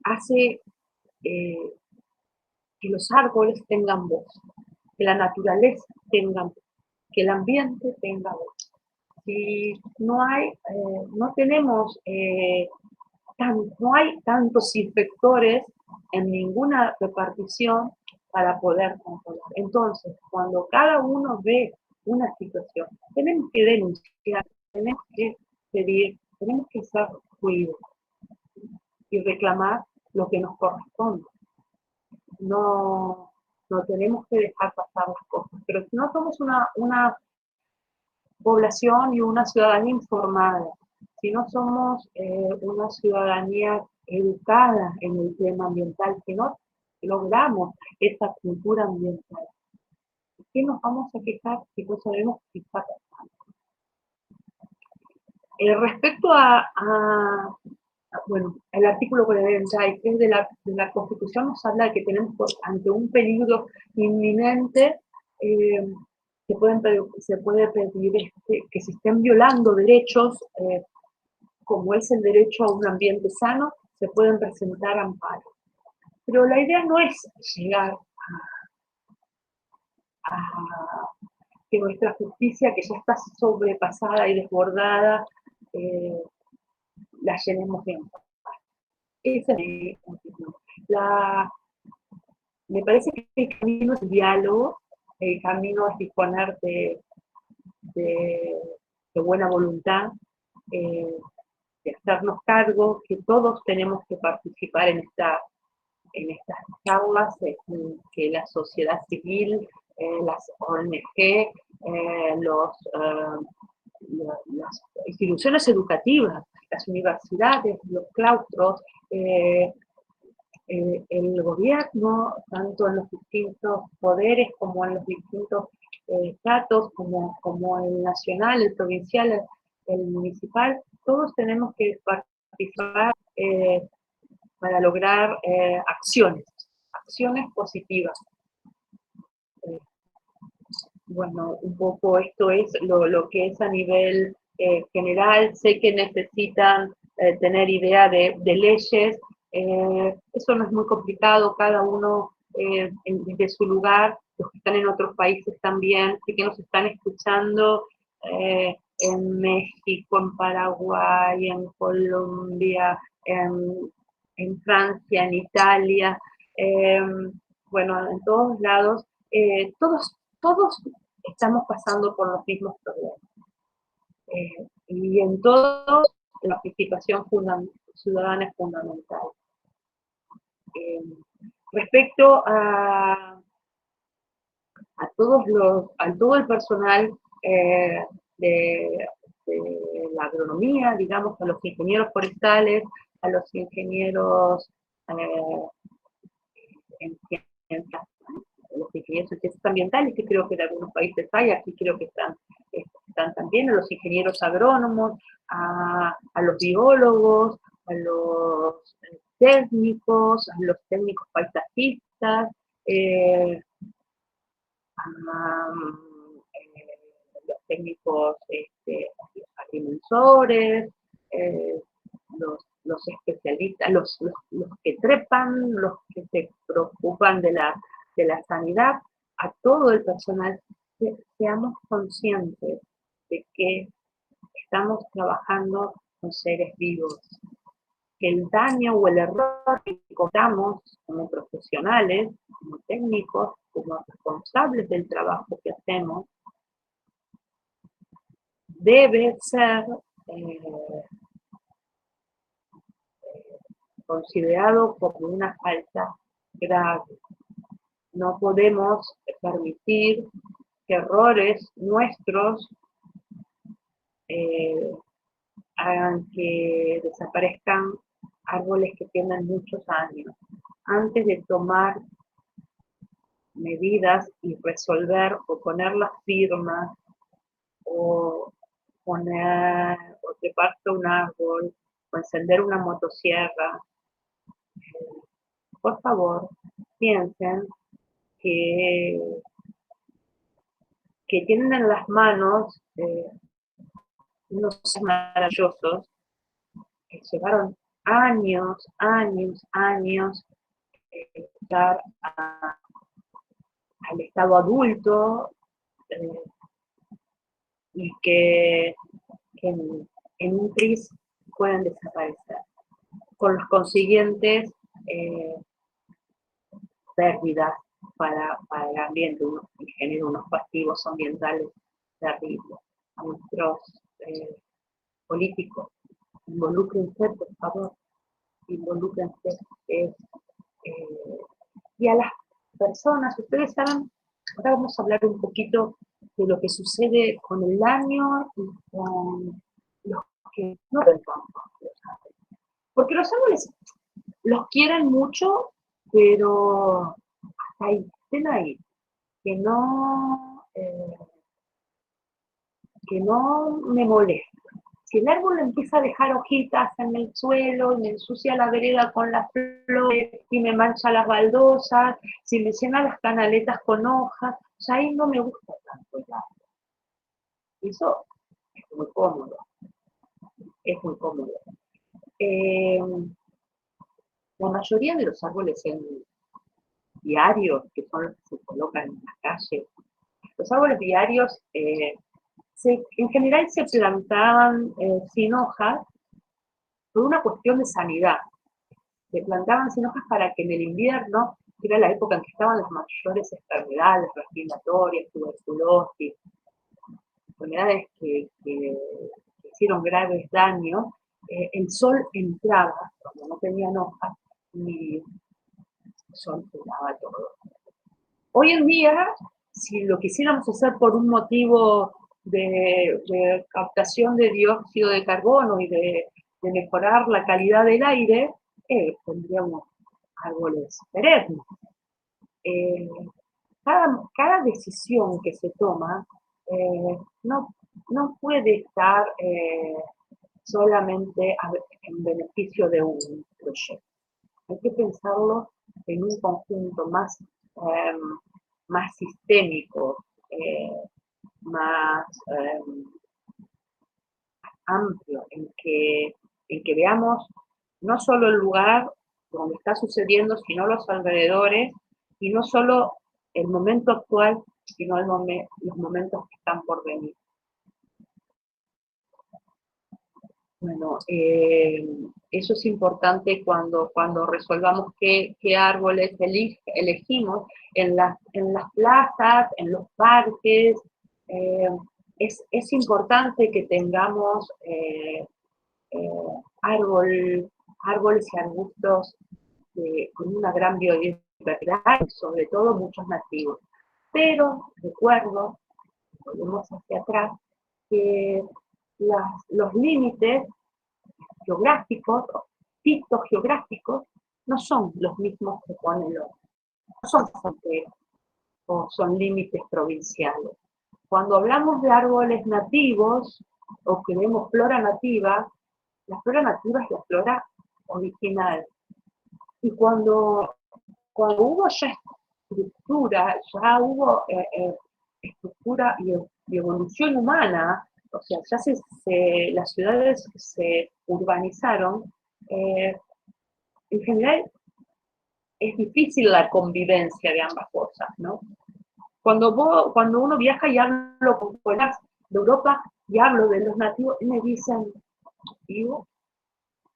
hace que los árboles tengan voz, que la naturaleza tenga voz, que el ambiente tenga voz. Si no tenemos, no hay tantos inspectores en ninguna repartición para poder controlar. Entonces, cuando cada uno ve una situación, tenemos que denunciar, tenemos que pedir, tenemos que hacer ruido y reclamar lo que nos corresponde. No tenemos que dejar pasar las cosas. Pero si no somos una población y una ciudadanía informada, si no somos una ciudadanía educada en el tema ambiental, si no logramos esta cultura ambiental, ¿de qué nos vamos a quejar si no sabemos qué está pasando? Respecto bueno, el artículo 43 de la Constitución nos habla de que tenemos ante un peligro inminente, se puede pedir que se estén violando derechos, como es el derecho a un ambiente sano, se pueden presentar amparos. Pero la idea no es llegar a que nuestra justicia, que ya está sobrepasada y desbordada, la llenemos de amparos. Esa es me parece que el camino es el diálogo, el camino es disponer de buena voluntad, de hacernos cargo, que todos tenemos que participar en estas charlas, que la sociedad civil, las ONG, las instituciones educativas, las universidades, los claustros, el gobierno, tanto en los distintos poderes como en los distintos estratos, como el nacional, el provincial, el municipal, todos tenemos que participar para lograr acciones positivas. Bueno, un poco esto es lo que es a nivel general. Sé que necesitan tener idea de leyes. Eso no es muy complicado, cada uno desde su lugar, los que están en otros países también, sé que nos están escuchando en México, en Paraguay, en Colombia, en Francia, en Italia, bueno, en todos lados, todos estamos pasando por los mismos problemas. Y en todo, la participación ciudadana es fundamental. Respecto a todo el personal de la agronomía, digamos, a los ingenieros forestales, a los ingenieros en ciencias, los ingenieros en ciencias ambientales, que creo que en algunos países hay, aquí creo que están también, a los ingenieros agrónomos, a los biólogos, a los técnicos, a los técnicos paisajistas, los técnicos agrimensores, los especialistas, los que trepan, los que se preocupan de la sanidad, a todo el personal, seamos conscientes de que estamos trabajando con seres vivos, que el daño o el error que cometamos como profesionales, como técnicos, como responsables del trabajo que hacemos, debe ser considerado como una falta grave. No podemos permitir que errores nuestros hagan que desaparezcan árboles que tienen muchos años. Antes de tomar medidas y resolver o poner las firmas o poner o treparse un árbol o encender una motosierra, por favor, piensen que, que tienen en las manos unos maravillosos que llevaron años, llegar al estado adulto y que en un tris pueden desaparecer, con los consiguientes pérdidas para el ambiente, y genera unos pasivos ambientales terribles. A nuestros políticos, involúcrense, por favor, involúcrense. Y a las personas, ustedes saben, ahora vamos a hablar un poquito de lo que sucede con el año y con los que no pensamos. Porque los árboles los quieren mucho, pero hasta ahí, estén ahí, que no me molesta. Si el árbol empieza a dejar hojitas en el suelo, y me ensucia la vereda con las flores, y me mancha las baldosas, si me llena las canaletas con hojas, ya ahí no me gusta tanto el árbol. Eso es muy cómodo, es muy cómodo. La mayoría de los árboles diarios, que son los que se colocan en la calle, los árboles diarios en general se plantaban sin hojas por una cuestión de sanidad. Se plantaban sin hojas para que en el invierno, que era la época en que estaban las mayores enfermedades respiratorias, tuberculosis, enfermedades que hicieron graves daños, el sol entraba, cuando no tenían hojas, y el sol pelaba todo. Hoy en día, si lo quisiéramos hacer por un motivo de captación de dióxido de carbono y de mejorar la calidad del aire, pondríamos árboles perennes. Cada decisión que se toma no puede estar solamente en beneficio de un proyecto. hay que pensarlo en un conjunto más sistémico, más amplio, en que veamos no solo el lugar donde está sucediendo, sino los alrededores, y no solo el momento actual, sino los momentos que están por venir. Bueno, eso es importante cuando resolvamos qué árboles elegimos en las plazas, en los parques. Es importante que tengamos árboles y arbustos con una gran biodiversidad, sobre todo muchos nativos. Pero recuerdo, volvemos hacia atrás, que los límites geográficos, fitogeográficos, no son los mismos que pone el hombre. No son fronteras o son límites provinciales. Cuando hablamos de árboles nativos o que vemos flora nativa, la flora nativa es la flora original. Y cuando hubo ya estructura, ya hubo estructura y evolución humana, o sea, ya las ciudades se urbanizaron, en general es difícil la convivencia de ambas cosas, ¿no? Cuando uno viaja y hablo con colegas de Europa y hablo de los nativos, y me dicen, digo,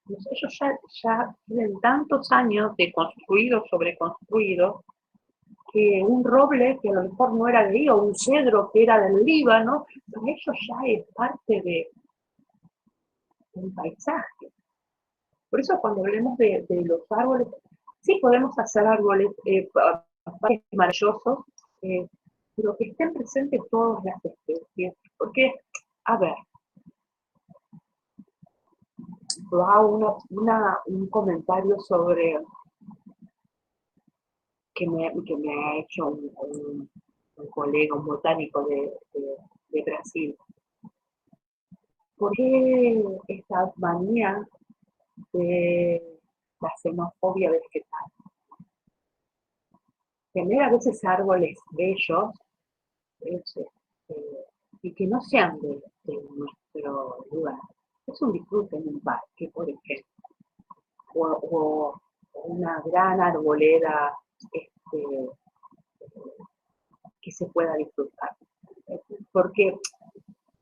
ellos ya tienen tantos años de construido, sobreconstruido, que un roble que a lo mejor no era de ahí, o un cedro que era del Líbano, para ellos ya es parte del paisaje. Por eso cuando hablemos de los árboles, sí podemos hacer árboles maravillosos, pero que estén presentes todas las especies. Porque, a ver, hago un comentario sobre que me ha hecho un colega, un botánico de Brasil. ¿Por qué esta manía de la xenofobia vegetal? Tener a veces árboles bellos y que no sean de nuestro lugar. Es un disfrute en un parque, por ejemplo, o una gran arboleda que se pueda disfrutar. Porque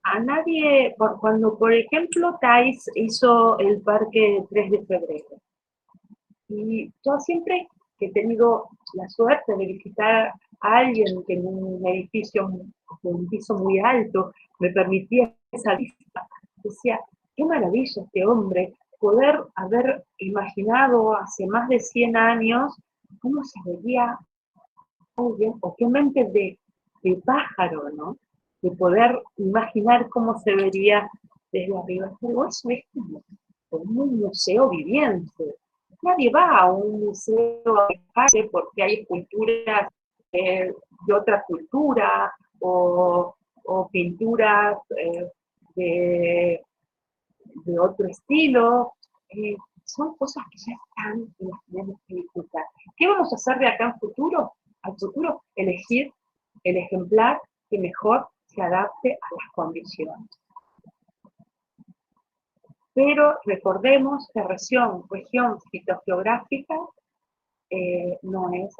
a nadie, cuando por ejemplo Thais hizo el parque 3 de febrero, y yo siempre que he tenido la suerte de visitar a alguien que en un edificio, en un piso muy alto, me permitía esa vista, decía, qué maravilla este hombre, poder haber imaginado hace más de 100 años cómo se veía alguien, o qué mente de pájaro, ¿no? De poder imaginar cómo se vería desde arriba. Pero eso es como un museo viviente. Nadie va a un museo a quejarse porque hay esculturas de otra cultura o pinturas de otro estilo. Son cosas que ya están y las tenemos que disfrutar. ¿Qué vamos a hacer de acá en futuro? Al futuro, elegir el ejemplar que mejor se adapte a las condiciones. Pero recordemos que región fitogeográfica no es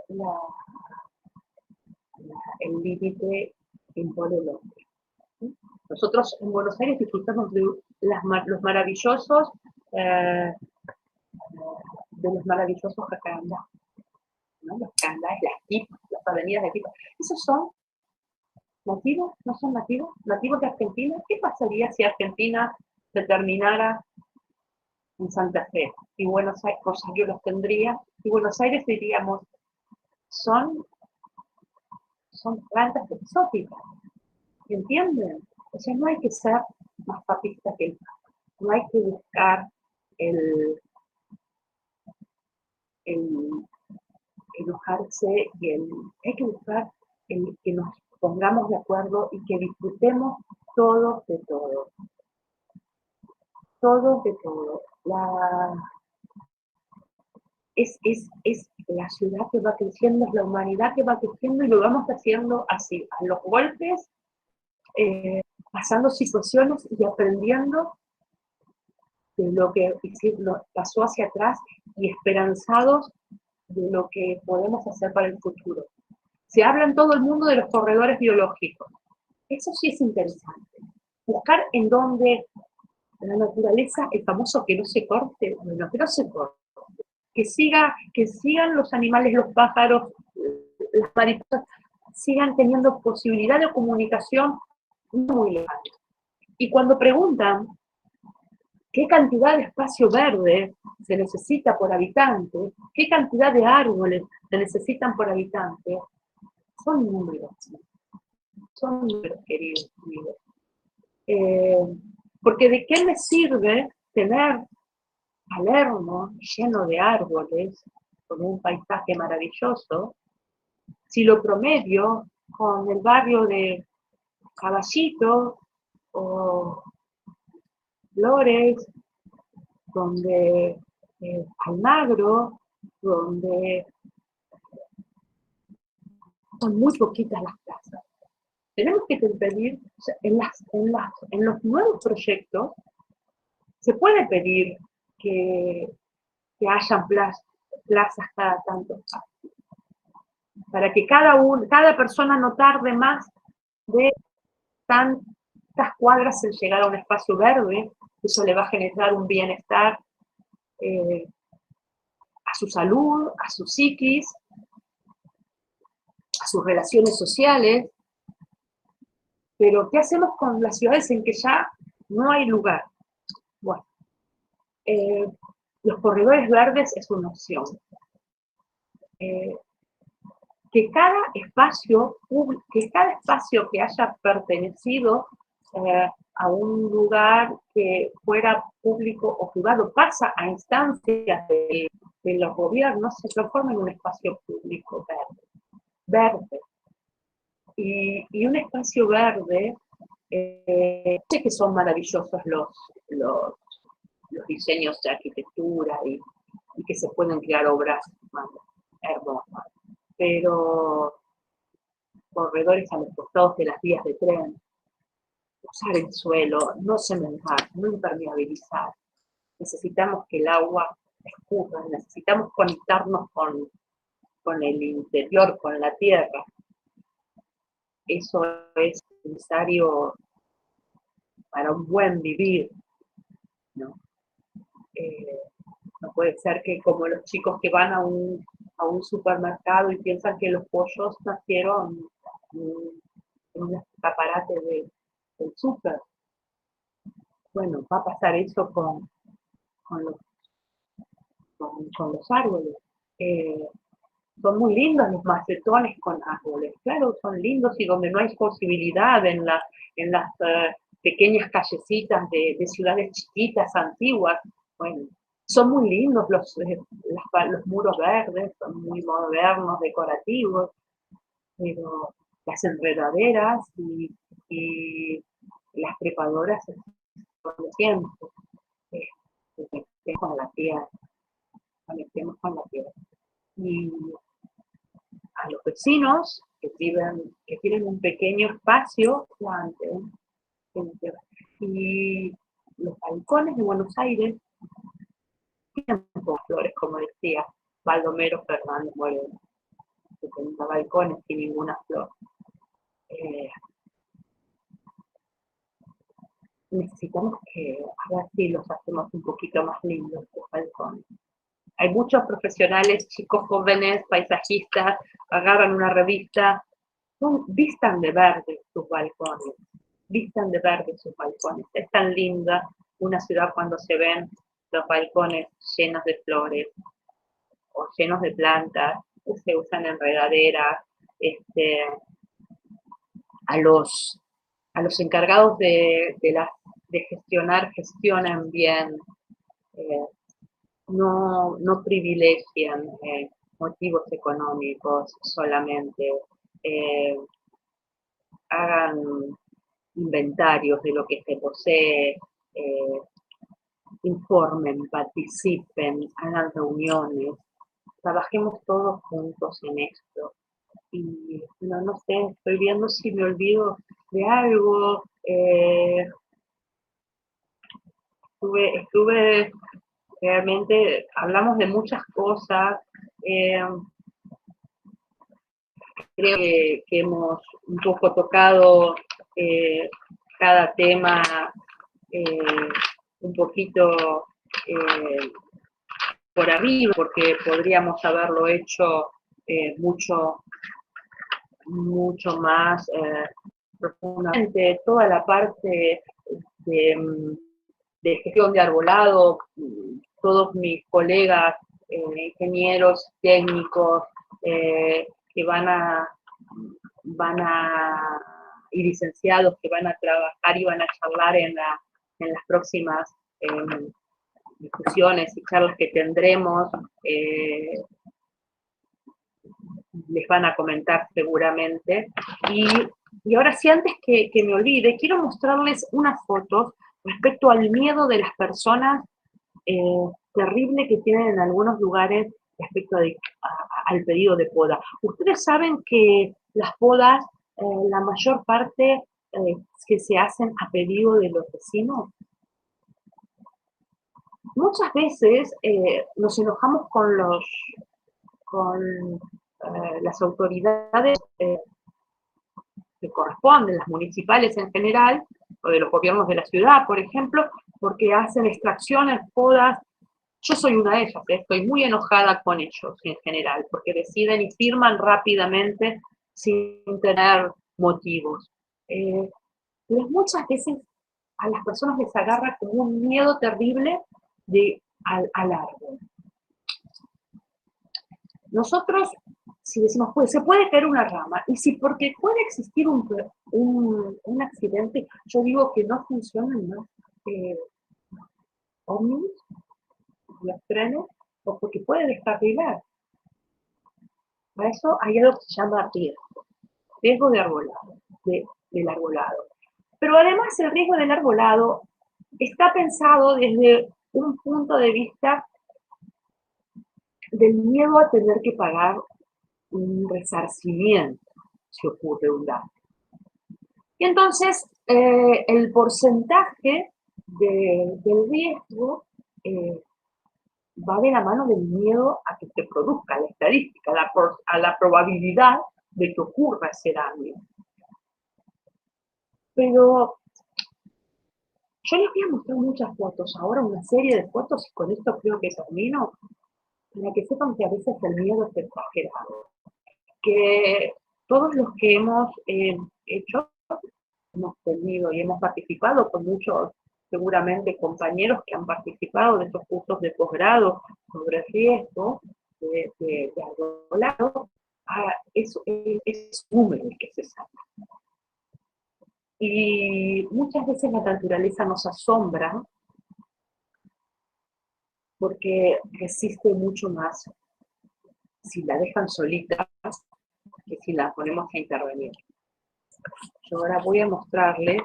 el límite que impone el hombre. Nosotros en Buenos Aires disfrutamos de los maravillosos jacarandá, ¿no? Los jacarandás, las avenidas de Pipa. ¿Esos son nativos? ¿No son nativos? ¿Nativos de Argentina? ¿Qué pasaría si Argentina se terminara en Santa Fe y Buenos Aires, Rosario los tendría, y Buenos Aires diríamos, son plantas exóticas, ¿entienden? O sea, no hay que ser más papista que el Papa, no hay que buscar el enojarse hay que buscar el que nos pongamos de acuerdo y que disfrutemos todos de todo. Todos de todo. es la ciudad que va creciendo, es la humanidad que va creciendo y lo vamos haciendo así, a los golpes, pasando situaciones y aprendiendo de lo que pasó hacia atrás y esperanzados de lo que podemos hacer para el futuro. Se habla en todo el mundo de los corredores biológicos. Eso sí es interesante. Buscar en donde la naturaleza, el famoso que no se corte, bueno, que no se corte, que sigan los animales, los pájaros, las mariposas, sigan teniendo posibilidad de comunicación muy grande. Y cuando preguntan qué cantidad de espacio verde se necesita por habitante, qué cantidad de árboles se necesitan por habitante, son números, queridos amigos. Porque de qué me sirve tener Palermo lleno de árboles, con un paisaje maravilloso, si lo promedio con el barrio de Caballito o Flores, donde Almagro, donde son muy poquitas las casas. Tenemos que pedir, en los nuevos proyectos, se puede pedir que hayan plazas cada tanto espacio, para que cada persona no tarde más de tantas cuadras en llegar a un espacio verde. Eso le va a generar un bienestar a su salud, a su psiquis, a sus relaciones sociales. Pero ¿qué hacemos con las ciudades en que ya no hay lugar? Bueno, los corredores verdes es una opción. Que cada espacio que haya pertenecido a un lugar que fuera público o privado pasa a instancias de los gobiernos, se transforma en un espacio público verde. Y un espacio verde, sé que son maravillosos los diseños de arquitectura y que se pueden crear obras hermosas, pero corredores a los costados de las vías de tren, usar el suelo, no cementar, no impermeabilizar. Necesitamos que el agua escurra, necesitamos conectarnos con el interior, con la tierra. Eso es necesario para un buen vivir, ¿no? No puede ser que como los chicos que van a un supermercado y piensan que los pollos nacieron en un escaparate del súper. Bueno, va a pasar eso con los árboles. Son muy lindos los macetones con árboles, claro, son lindos y donde no hay posibilidad en las pequeñas callecitas de ciudades chiquitas, antiguas, bueno, son muy lindos los muros verdes, son muy modernos, decorativos, pero las enredaderas y las trepadoras son de siempre. Conectemos con la tierra, conectemos con la tierra. Y a los vecinos que tienen un pequeño espacio, planten. Y los balcones de Buenos Aires tienen pocas flores, como decía Baldomero Fernández Moreno, 70 balcones sin ninguna flor. Necesitamos que a ver si los hacemos un poquito más lindos los balcones. Hay muchos profesionales, chicos jóvenes, paisajistas, agarran una revista, vistan de verde sus balcones, vistan de verde sus balcones. Es tan linda una ciudad cuando se ven los balcones llenos de flores o llenos de plantas, que se usan enredaderas. A los encargados de gestionan bien, no privilegian motivos económicos solamente, hagan inventarios de lo que se posee, informen, participen, hagan reuniones, trabajemos todos juntos en esto. Y no sé, estoy viendo si me olvido de algo. Estuve realmente, hablamos de muchas cosas. Creo que hemos un poco tocado cada tema un poquito por arriba, porque podríamos haberlo hecho mucho más profundamente. Toda la parte de, de gestión de arbolado, todos mis colegas ingenieros técnicos que van a y licenciados que van a trabajar y van a charlar en las próximas discusiones y charlas que tendremos, les van a comentar seguramente. Y ahora sí, antes que me olvide, quiero mostrarles unas fotos respecto al miedo de las personas terrible que tienen en algunos lugares respecto al pedido de poda. Ustedes saben que las podas, la mayor parte que se hacen a pedido de los vecinos. Muchas veces nos enojamos con las autoridades que corresponden, las municipales en general, o de los gobiernos de la ciudad, por ejemplo, porque hacen extracciones, podas. Yo soy una de ellas, estoy muy enojada con ellos en general, porque deciden y firman rápidamente sin tener motivos. Pero muchas veces a las personas les agarra como un miedo terrible al árbol. Nosotros, si decimos, pues se puede caer una rama, y si porque puede existir un accidente, yo digo que no funcionan más ómnibus, los trenes, o porque puede descarrilar. Para eso hay algo que se llama riesgo de arbolado, del arbolado. Pero además el riesgo del arbolado está pensado desde un punto de vista del miedo a tener que pagar un resarcimiento si ocurre un daño. Y entonces el porcentaje del riesgo va de la mano del miedo a que se produzca la estadística, a la probabilidad de que ocurra ese daño. Pero yo les voy a mostrar muchas fotos, ahora una serie de fotos, y con esto creo que termino, para que sepan que a veces el miedo es exagerado. Que todos los que hemos hecho, hemos tenido y hemos participado con muchos, seguramente, compañeros que han participado de estos cursos de posgrado sobre riesgo de arbolado, es un número el que se saca. Y muchas veces la naturaleza nos asombra porque resiste mucho más si la dejan solita que si la ponemos a intervenir. Yo ahora voy a mostrarles,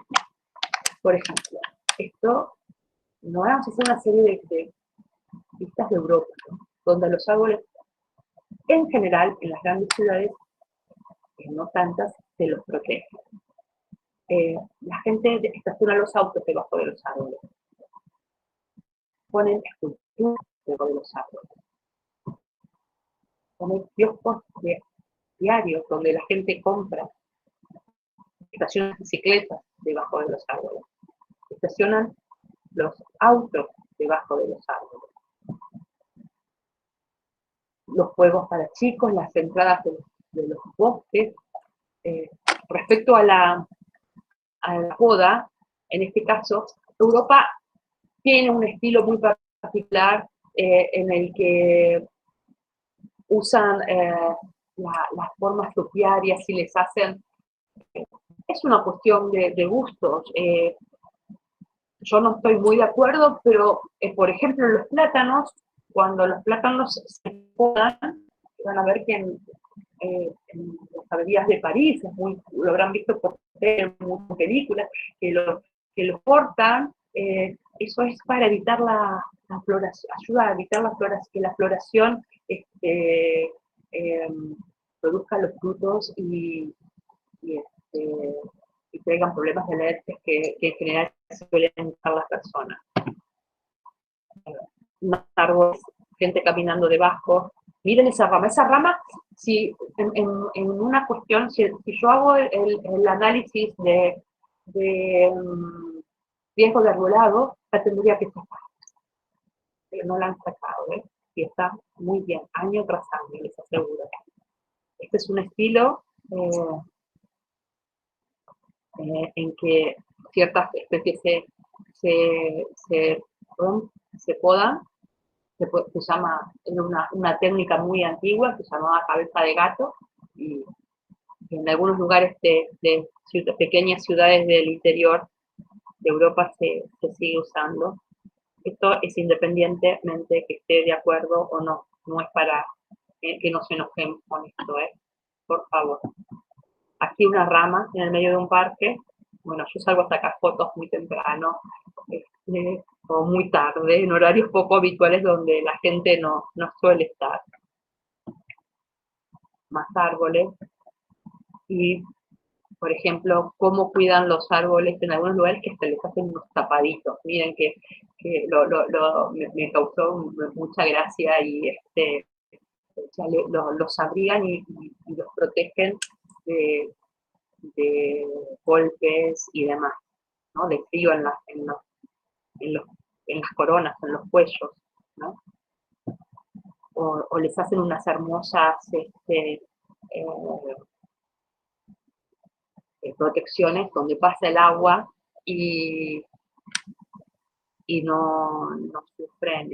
por ejemplo, esto, no vamos a hacer una serie de vistas de Europa, ¿no? Donde los árboles, en general, en las grandes ciudades, no tantas, se los protegen. La gente estaciona los autos debajo de los árboles. Ponen esculturas debajo de los árboles. Ponen kioscos diarios donde la gente compra. Estacionan bicicletas debajo de los árboles. Estacionan los autos debajo de los árboles. Los juegos para chicos, las entradas de los bosques. Respecto a la poda, en este caso, Europa tiene un estilo muy particular en el que usan las formas topiarias y les hacen... Es una cuestión de gustos. Yo no estoy muy de acuerdo, pero, por ejemplo, los plátanos, cuando los plátanos se podan, van a ver que en las avenidas de París, lo habrán visto por muchas películas, que los cortan, eso es para evitar la floración, ayuda a evitar que la floración produzca los frutos y, y traigan problemas de alergias que en general suelen usar las personas. Más árboles, gente caminando debajo. Miren esa rama, si en una cuestión, si yo hago el análisis de riesgo de arbolado, la tendría que sacar, pero no la han sacado, y está muy bien, año tras año, les aseguro. Este es un estilo en que ciertas especies se podan, se llama, una técnica muy antigua, se llamaba cabeza de gato, y en algunos lugares de pequeñas ciudades del interior de Europa se sigue usando. Esto es independientemente que esté de acuerdo o no, no es para que nos enojemos con esto, por favor. Aquí una rama en el medio de un parque, bueno, yo salgo a sacar fotos muy temprano, o muy tarde, en horarios poco habituales donde la gente no suele estar. Más árboles. Y, por ejemplo, cómo cuidan los árboles en algunos lugares que se les hacen unos tapaditos. Miren que me causó mucha gracia y los abrigan y los protegen de golpes y demás, ¿no? De frío en las coronas, en los cuellos, ¿no? O les hacen unas hermosas protecciones donde pasa el agua y no sufren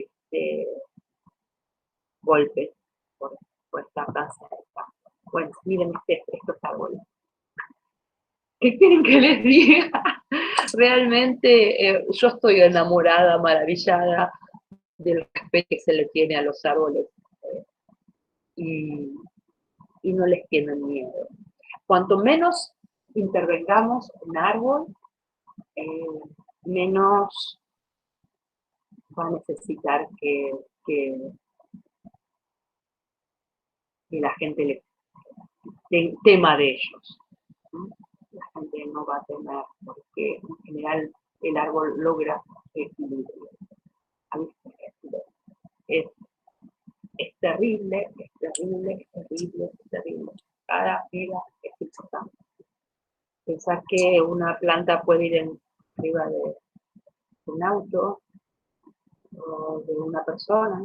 golpes por esta casa. Bueno, miren estos árboles. ¿Qué quieren que les diga? Realmente yo estoy enamorada, maravillada del respeto que se le tiene a los árboles y no les tienen miedo. Cuanto menos intervengamos en árbol, menos va a necesitar que la gente tema de ellos, ¿no? La gente no va a temer porque en general el árbol logra equilibrio. Es terrible, es terrible, es terrible, es terrible. Cada vida es importante. Pensar que una planta puede ir arriba de un auto o de una persona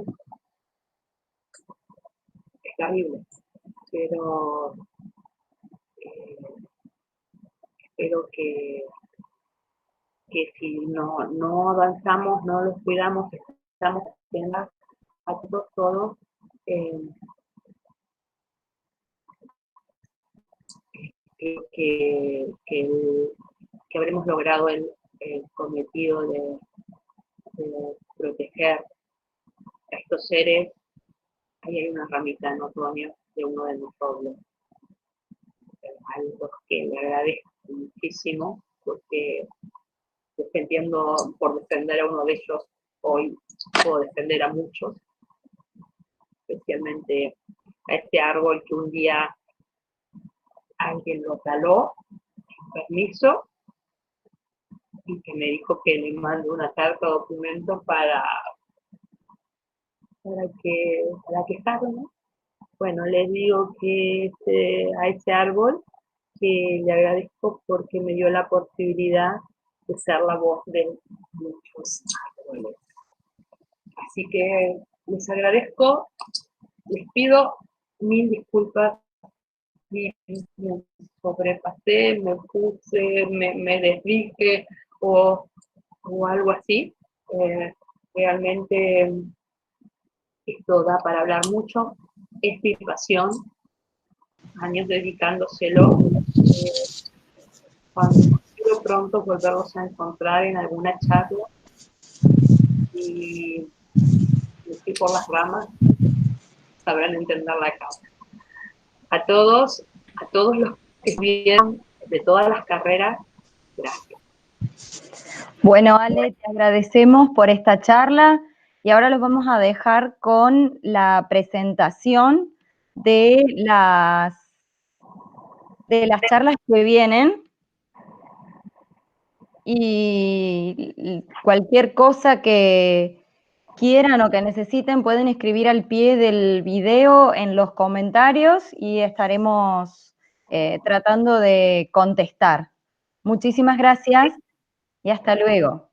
es terrible, pero espero que si no avanzamos, no los cuidamos, estamos a todos creo que habremos logrado el cometido de proteger a estos seres. Ahí hay una ramita en otoño de uno de los robles, algo que le agradezco muchísimo porque defendiendo por defender a uno de ellos hoy puedo defender a muchos, especialmente a este árbol que un día alguien lo taló sin permiso y que me dijo que le mande una carta o documento para quejarme. Bueno, les digo que a ese árbol que le agradezco porque me dio la posibilidad de ser la voz de muchos árboles. Así que les agradezco, les pido mil disculpas si me sobrepasé, me puse, me desdije o algo así. Realmente esto da para hablar mucho, es mi pasión, años dedicándoselo. Cuando quiero pronto volverlos a encontrar en alguna charla y estoy por las ramas, sabrán entender la causa. A todos los que vieron de todas las carreras, gracias. Bueno, Ale, te agradecemos por esta charla y ahora los vamos a dejar con la presentación de las charlas que vienen y cualquier cosa que quieran o que necesiten pueden escribir al pie del video en los comentarios y estaremos tratando de contestar. Muchísimas gracias y hasta luego.